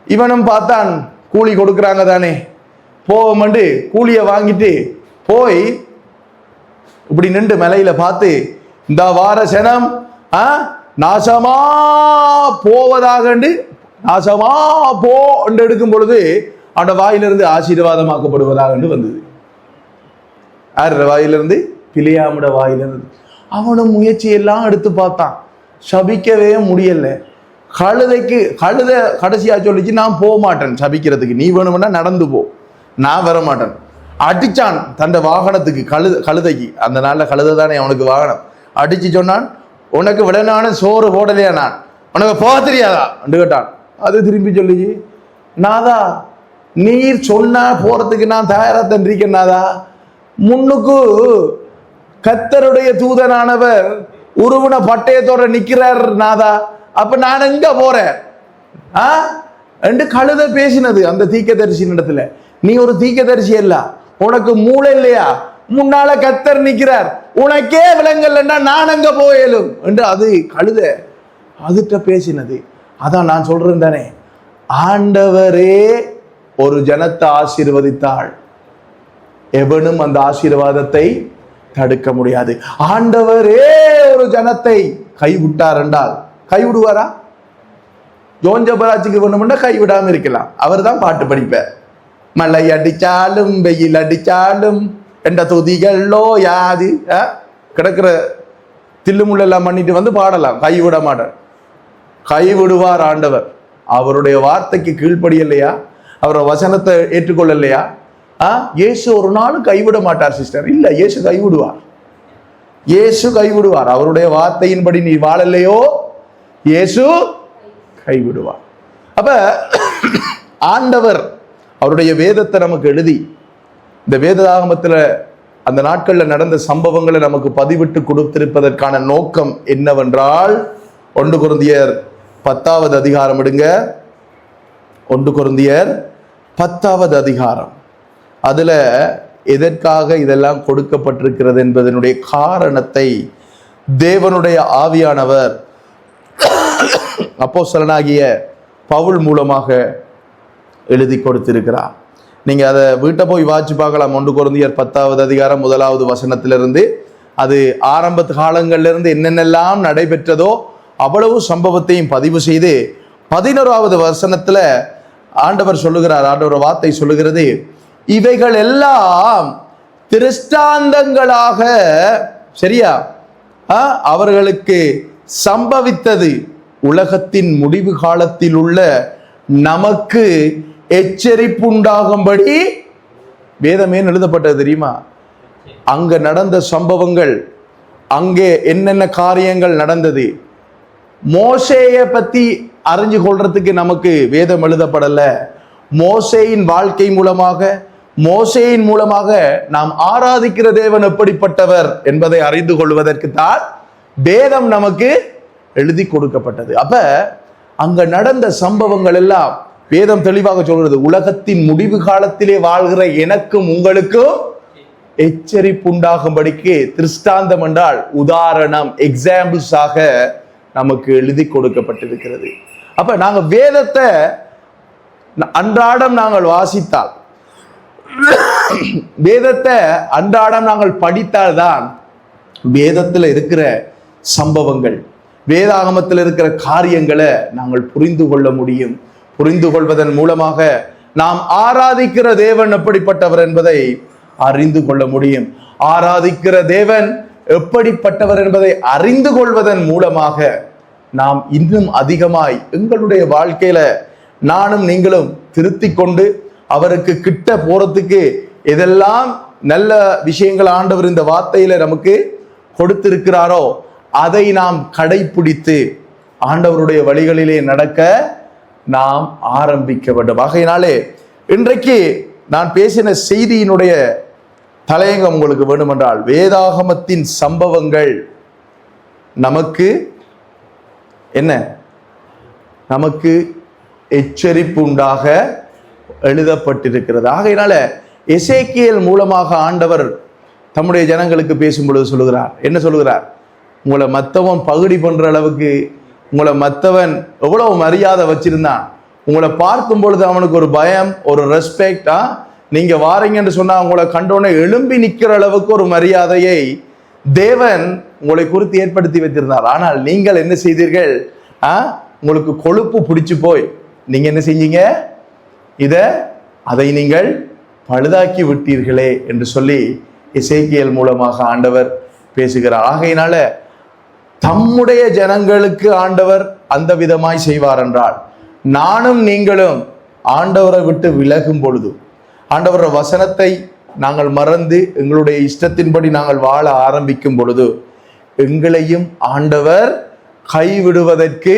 இவனும் பார்த்தான், கூலி கொடுக்குறாங்க தானே, போவமண்டு கூலியை வாங்கிட்டு போய் இப்படி நின்று மலையில பார்த்து, இந்த வார சனம் நாசமா போவதாக நாசமா போ என்று எடுக்கும் பொழுது அவனோட வாயிலிருந்து ஆசீர்வாதமாக்கப்படுவதாக வந்தது. யார வாயிலிருந்து? பிழையாமுட வாயிலிருந்து. அவனும் முயற்சியெல்லாம் எடுத்து பார்த்தான், சபிக்கவே முடியல. கழுத கடைசியா சொல்லிச்சு, நான் போக மாட்டேன் சபிக்கிறதுக்கு, நீ வேணும்னா நடந்து போ, நான் வர மாட்டேன். அடிச்சான் தன் வாகனத்துக்கு, கழுதைக்கு. அந்த நாள்ல கழுதை தானே அவனுக்கு வாகனம். அடிச்சு சொன்னான், உனக்கு விடனான சோறு போடலையா, நான் உனக்கு போக தெரியாதா என்று கேட்டான். அது திரும்பி சொல்லிச்சு, நாதா நீர் சொன்னா போறதுக்கு நான் தயாரா தந்திருக்கேன் நாதா, முன்னுக்கு கர்த்தருடைய தூதனானவர் உருவன பட்டயத்தோட நிக்கிறார் நாதா, அப்ப நான் எங்க போறேன் என்று கழுத பேசினது அந்த தீர்க்கதரிசியின் இடத்துல. நீ ஒரு தீர்க்கதரிசி அல்ல, உனக்கு மூளை இல்லையா, முன்னால கர்த்தர் நிக்கிறார், உனக்கே விலங்கல்னா நான் எங்க போயலும் என்று அது கழுத அதுட்ட பேசினது. அதான் நான் சொல்றேன் தானே, ஆண்டவரே ஒரு ஜனத்தை ஆசீர்வதித்தாள், எவனும் அந்த ஆசீர்வாதத்தை தடுக்க முடியாது. ஆண்டவரே ஒரு ஜனத்தை கைவிட்டார் என்றால் கைவிடுவாரா? ஜோஞ்சபராஜுக்கு வேணும்னா கைவிடாம இருக்கலாம். அவர் தான் பாட்டு படிப்பார், மழை அடிச்சாலும் வெயில் அடிச்சாலும் என்ற துதிகளோ யாது கிடக்கிற தில்லுமுள்ளெல்லாம் பண்ணிட்டு வந்து பாடலாம், கைவிட மாட்டார். கைவிடுவார் ஆண்டவர். அவருடைய வார்த்தைக்கு கீழ்ப்படியலையா, அவருடைய வசனத்தை ஏற்றுக்கொள்ளலையா? இயேசு ஒரு நாளும் கைவிட மாட்டார் சிஸ்டர். இல்ல, இயேசு கைவிடுவார். இயேசு கைவிடுவார். அவருடைய வார்த்தையின்படி நீ வாழலையோ இயேசு கைவிடுவார். அப்ப ஆண்டவர் அவருடைய வேதத்தை நமக்கு எழுதி, இந்த வேதாகமத்துல அந்த நாட்கள்ல நடந்த சம்பவங்களை நமக்கு பதிவிட்டு கொடுத்திருப்பதற்கான நோக்கம் என்னவென்றால், 1 கொரிந்தியர் 10வது அதிகாரம் எடுங்க. 1 கொரிந்தியர் 10வது அதிகாரம். அதுல எதற்காக இதெல்லாம் கொடுக்கப்பட்டிருக்கிறது என்பதனுடைய காரணத்தை தேவனுடைய ஆவியானவர் அப்போஸ்தலனாகிய பவுல் மூலமாக எழுதி கொடுத்திருக்கிறார். நீங்க அதை வீட்டை போய் வாசிச்சு பார்க்கலாம். 1 கொரிந்தியர் 10வது அதிகாரம் 1வது வசனத்திலிருந்து அது ஆரம்ப காலங்களிலிருந்து என்னென்னலாம் நடைபெற்றதோ அவ்வளவு சம்பவத்தையும் பதிவு செய்து 11வது வசனத்துல ஆண்டவர் சொல்லுகிறார். ஆண்டவர் வார்த்தை சொல்லுகிறது, இவைகள் எல்லாம் திருஷ்டாந்தங்களாக சரியா அவர்களுக்கு சம்பவித்தது உலகத்தின் முடிவு காலத்தில் உள்ள நமக்கு எச்சரிப்பு உண்டாகும்படி வேதமே எழுதப்பட்டது. தெரியுமா? அங்க நடந்த சம்பவங்கள், அங்கே என்னென்ன காரியங்கள் நடந்தது, மோசேயை பத்தி அறிஞ்சு கொள்றதுக்கு நமக்கு வேதம் எழுதப்படல. மோசேயின் வாழ்க்கை மூலமாக, மோசேயின் மூலமாக நாம் ஆராதிக்கிற தேவன் எப்படிப்பட்டவர் என்பதை அறிந்து கொள்வதற்கு தான் வேதம் நமக்கு எழுதி கொடுக்கப்பட்டது. அப்ப அங்க நடந்த சம்பவங்கள் எல்லாம் வேதம் தெளிவாக சொல்கிறது. உலகத்தின் முடிவு காலத்திலே வாழ்கிற எனக்கும் உங்களுக்கும் எச்சரிப்பு உண்டாகும்படிக்கு திருஷ்டாந்தம் என்றால் உதாரணம், எக்ஸாம்பிள்ஸாக நமக்கு எழுதி கொடுக்கப்பட்டிருக்கிறது. அப்ப நாங்க வேதத்தை அன்றாடம் நாங்கள் வாசித்தால், வேதத்தை அன்றாடம் நாங்கள் படித்தால்தான் வேதத்தில் இருக்கிற சம்பவங்கள், வேதாகமத்தில் இருக்கிற காரியங்களை நாங்கள் புரிந்து கொள்ள முடியும். புரிந்து கொள்வதன் மூலமாக நாம் ஆராதிக்கிற தேவன் எப்படிப்பட்டவர் என்பதை அறிந்து கொள்ள முடியும். ஆராதிக்கிற தேவன் எப்படிப்பட்டவர் என்பதை அறிந்து கொள்வதன் மூலமாக நாம் இன்னும் அதிகமாய் எங்களுடைய வாழ்க்கையில நானும் நீங்களும் திருத்திக் கொண்டு அவருக்கு கிட்ட போறதுக்கு எதெல்லாம் நல்ல விஷயங்கள் ஆண்டவர் இந்த வார்த்தையில நமக்கு கொடுத்திருக்கிறாரோ அதை நாம் கடைபிடித்து ஆண்டவருடைய வழிகளிலே நடக்க நாம் ஆரம்பிக்க வேண்டும். ஆகையினாலே இன்றைக்கு நான் பேசின செய்தியினுடைய தலையங்கம் உங்களுக்கு வேண்டுமென்றால், வேதாகமத்தின் சம்பவங்கள் நமக்கு என்ன, நமக்கு எச்சரிப்பு உண்டாக எழுதப்பட்டிருக்கிறது. ஆகையினால எசேக்கியேல் மூலமாக ஆண்டவர் தம்முடைய ஜனங்களுக்கு பேசும் பொழுது சொல்லுகிறார். என்ன சொல்லுகிறார்? உங்களை மத்தவன் பகுடி பண்ற அளவுக்கு உங்களை மத்தவன் எவ்வளவு மரியாதை வச்சிருந்தான், உங்களை பார்க்கும் பொழுது அவனுக்கு ஒரு பயம், ஒரு ரெஸ்பெக்டா, நீங்க வாரீங்கன்னு சொன்னா உங்களை கண்டோன்னே எழும்பி நிக்கிற அளவுக்கு ஒரு மரியாதையை தேவன் உங்களை குறித்து ஏற்படுத்தி வைத்திருந்தார். ஆனால் நீங்கள் என்ன செய்தீர்கள்? உங்களுக்கு கொழுப்பு பிடிச்சு போய் நீங்க என்ன செஞ்சீங்க? அதை நீங்கள் பழுதாக்கி விட்டீர்களே என்று சொல்லி எசேக்கியேல் மூலமாக ஆண்டவர் பேசுகிறார். ஆகையினால தம்முடைய ஜனங்களுக்கு ஆண்டவர் அந்த விதமாய் செய்வார் என்றால், நானும் நீங்களும் ஆண்டவரை விட்டு விலகும் பொழுது, ஆண்டவர வசனத்தை நாங்கள் மறந்து எங்களுடைய இஷ்டத்தின்படி நாங்கள் வாழ ஆரம்பிக்கும் பொழுது எங்களையும் ஆண்டவர் கைவிடுவதற்கு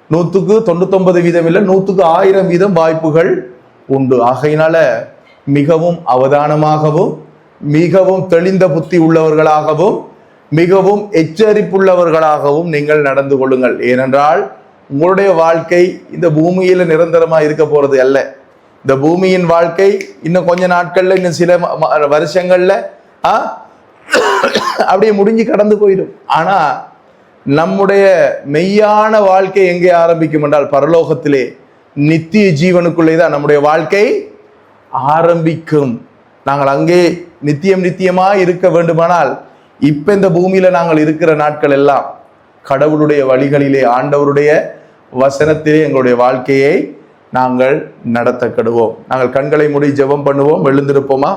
100% இல்லை, 100,000% வாய்ப்புகள் உண்டு. ஆகையினால மிகவும் அவதானமாகவும் மிகவும் தெளிந்த புத்தி உள்ளவர்களாகவும் மிகவும் எச்சரிப்புள்ளவர்களாகவும் நீங்கள் நடந்து கொள்ளுங்கள். ஏனென்றால் உங்களுடைய வாழ்க்கை இந்த பூமியில நிரந்தரமா இருக்க போறது அல்ல. இந்த பூமியின் வாழ்க்கை இன்னும் கொஞ்ச நாட்கள்ல, இன்னும் சில வருஷங்கள்ல அப்படியே முடிஞ்சு கடந்து போயிடும். ஆனா நம்முடைய மெய்யான வாழ்க்கை எங்கே ஆரம்பிக்கும் என்றால் பரலோகத்திலே நித்திய ஜீவனுக்குள்ளே தான் நம்முடைய வாழ்க்கை ஆரம்பிக்கும். நாங்கள் அங்கே நித்தியமா இருக்க வேண்டுமானால் இப்ப இந்த பூமியில நாங்கள் இருக்கிற நாட்கள் எல்லாம் கடவுளுடைய வழிகளிலே, ஆண்டவருடைய வசனத்திலே எங்களுடைய வாழ்க்கையை நாங்கள் நடத்தக்கடுவோம். நாங்கள் கண்களை மூடி ஜெபம் பண்ணுவோம். எழுந்திருப்போமா?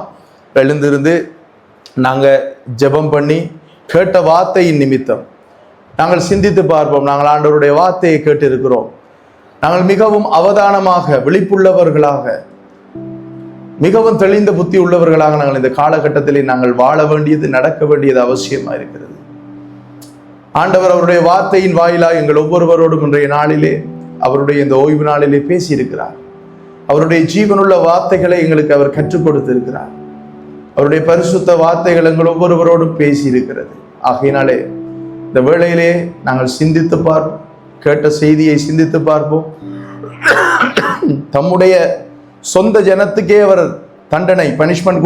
எழுந்திருந்து நாங்க ஜெபம் பண்ணி கேட்ட வார்த்தையின் நிமித்தம் நாங்கள் சிந்தித்து பார்ப்போம். நாங்கள் ஆண்டவருடைய வார்த்தையை கேட்டு இருக்கிறோம். நாங்கள் மிகவும் அவதானமாக, விழிப்புள்ளவர்களாக, மிகவும் தெளிந்த புத்தி உள்ளவர்களாக நாங்கள் இந்த காலகட்டத்திலே நாங்கள் வாழ வேண்டியது, நடக்க வேண்டியது அவசியமா இருக்கிறது. ஆண்டவர் அவருடைய வார்த்தையின் வாயிலாக எங்கள் ஒவ்வொருவரோடும் இன்றைய நாளிலே, அவருடைய இந்த ஓய்வு நாளிலே பேசி இருக்கிறார். அவருடைய ஜீவனுள்ள வார்த்தைகளை எங்களுக்கு அவர் கற்றுக் கொடுத்திருக்கிறார். அவருடைய பரிசுத்த வார்த்தைகள் எங்கள் ஒவ்வொருவரோடும் பேசி இருக்கிறது. ஆகையினாலே இந்த வேளையிலே நாங்கள் சிந்தித்து பார்ப்போம், கேட்ட செய்தியை சிந்தித்து பார்ப்போம். தம்முடைய சொந்த ஜனத்துக்கே அவர் தண்டனை பனிஷ்மெண்ட்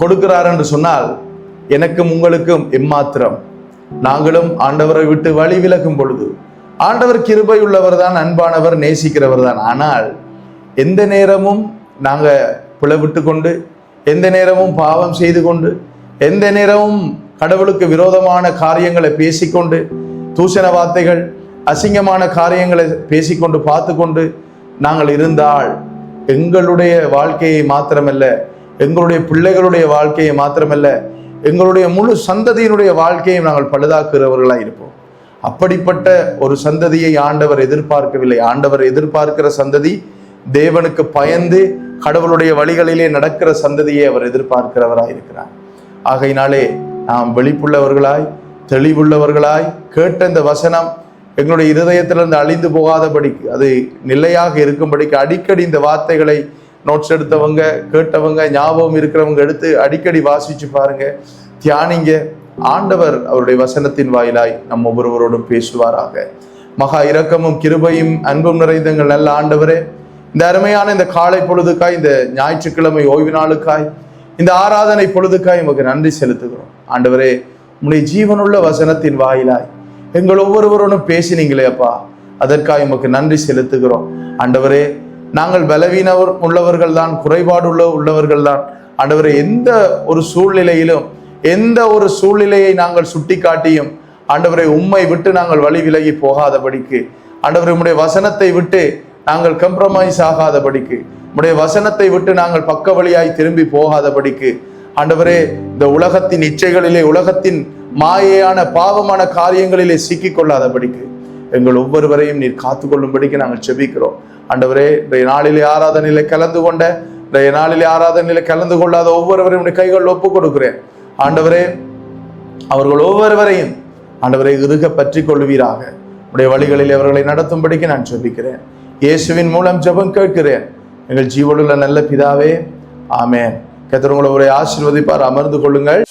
கொடுக்கிறார் என்று சொன்னால் எனக்கும் உங்களுக்கும் எம்மாத்திரம். நாங்களும் ஆண்டவரை விட்டு வழி விலகும் பொழுது ஆண்டவர் கிருபை உள்ளவர் தான், அன்பானவர், நேசிக்கிறவர் தான். ஆனால் எந்த நேரமும் நாங்க பிளவிட்டு கொண்டு, எந்த நேரமும் பாவம் செய்து கொண்டு, எந்த நேரமும் கடவுளுக்கு விரோதமான காரியங்களை பேசிக்கொண்டு, தூஷண வார்த்தைகள், அசிங்கமான காரியங்களை பேசிக்கொண்டு பார்த்து கொண்டு நாங்கள் இருந்தால் எங்களுடைய வாழ்க்கையை மாத்திரமல்ல, எங்களுடைய பிள்ளைகளுடைய வாழ்க்கையை மாத்திரமல்ல, எங்களுடைய முழு சந்ததியினுடைய வாழ்க்கையை நாங்கள் பழுதாக்குறவர்களாக இருப்போம். அப்படிப்பட்ட ஒரு சந்ததியை ஆண்டவர் எதிர்பார்க்கவில்லை. ஆண்டவர் எதிர்பார்க்கிற சந்ததி தேவனுக்கு பயந்து கடவுளுடைய வழிகளிலே நடக்கிற சந்ததியை அவர் எதிர்பார்க்கிறவராய் இருக்கிறார். ஆகையினாலே நாம் வெளிப்புள்ளவர்களாய், தெளிவுள்ளவர்களாய், கேட்ட இந்த வசனம் எங்களுடைய இருதயத்திலிருந்து அழிந்து போகாதபடிக்கு, அது நிலையாக இருக்கும்படிக்கு அடிக்கடி இந்த வார்த்தைகளை நோட்ஸ் எடுத்தவங்க, கேட்டவங்க, ஞாபகம் இருக்கிறவங்க எடுத்து அடிக்கடி வாசிச்சு பாருங்க, தியானிங்க. ஆண்டவர் அவருடைய வசனத்தின் வாயிலாய் நம் ஒவ்வொருவரோடும் பேசுவாராக. மகா இரக்கமும் கிருபையும் அன்பும் நிறைந்த எங்கள் நல்ல ஆண்டவரே, இந்த அருமையான இந்த காலை பொழுதுக்காய், இந்த ஞாயிற்றுக்கிழமை ஓய்வு நாளுக்காய், இந்த ஆராதனை பொழுதுக்காய் உமக்கு நன்றி செலுத்துகிறோம். ஆண்டவரே, உம்முடைய ஜீவனுள்ள வசனத்தின் வாயிலாய் எங்கள் ஒவ்வொருவரோடும் பேசினீங்களே அப்பா, அதற்காக உமக்கு நன்றி செலுத்துகிறோம். ஆண்டவரே, நாங்கள் பலவீனவர் உள்ளவர்கள் தான், குறைபாடு உள்ளவர்கள் தான். ஆண்டவரே, எந்த ஒரு சூழ்நிலையிலும், எந்த ஒரு சூழ்நிலையை நாங்கள் சுட்டி காட்டியும் ஆண்டவரை உம்மை விட்டு நாங்கள் வழி விலகி போகாதபடிக்கு, ஆண்டவரை உம்முடைய வசனத்தை விட்டு நாங்கள் கம்ப்ரமைஸ் ஆகாதபடிக்கு, உம்முடைய வசனத்தை விட்டு நாங்கள் பக்க வழியாய் திரும்பி போகாதபடிக்கு, ஆண்டவரே, இந்த உலகத்தின் இச்சைகளிலே, உலகத்தின் மாயையான பாவமான காரியங்களிலே சிக்கிக் கொள்ளாதபடிக்கு எங்கள் ஒவ்வொருவரையும் நீர் காத்து கொள்ளும்படிக்கு நாங்கள் செபிக்கிறோம். ஆண்டவரே, இன்றைய நாளிலே ஆராதனையில கலந்து கொண்ட, இன்றைய நாளிலே ஆராதனையில கலந்து கொள்ளாத ஒவ்வொருவரையும் கைகள் ஒப்புக் கொடுக்கிறேன். ஆண்டவரே, அவர்கள் ஒவ்வொருவரையும் ஆண்டவரை இறுக பற்றி கொள்வீராக. உடைய வழிகளில் அவர்களை நடத்தும்படிக்கு நான் செபிக்கிறேன். இயேசுவின் மூலம் ஜெபம் கேட்கிறேன் எங்கள் ஜீவனுள்ள நல்ல பிதாவே, ஆமென். கர்த்தர் உங்களை ஆசீர்வதிப்பார். அமர்ந்து கொள்ளுங்கள்.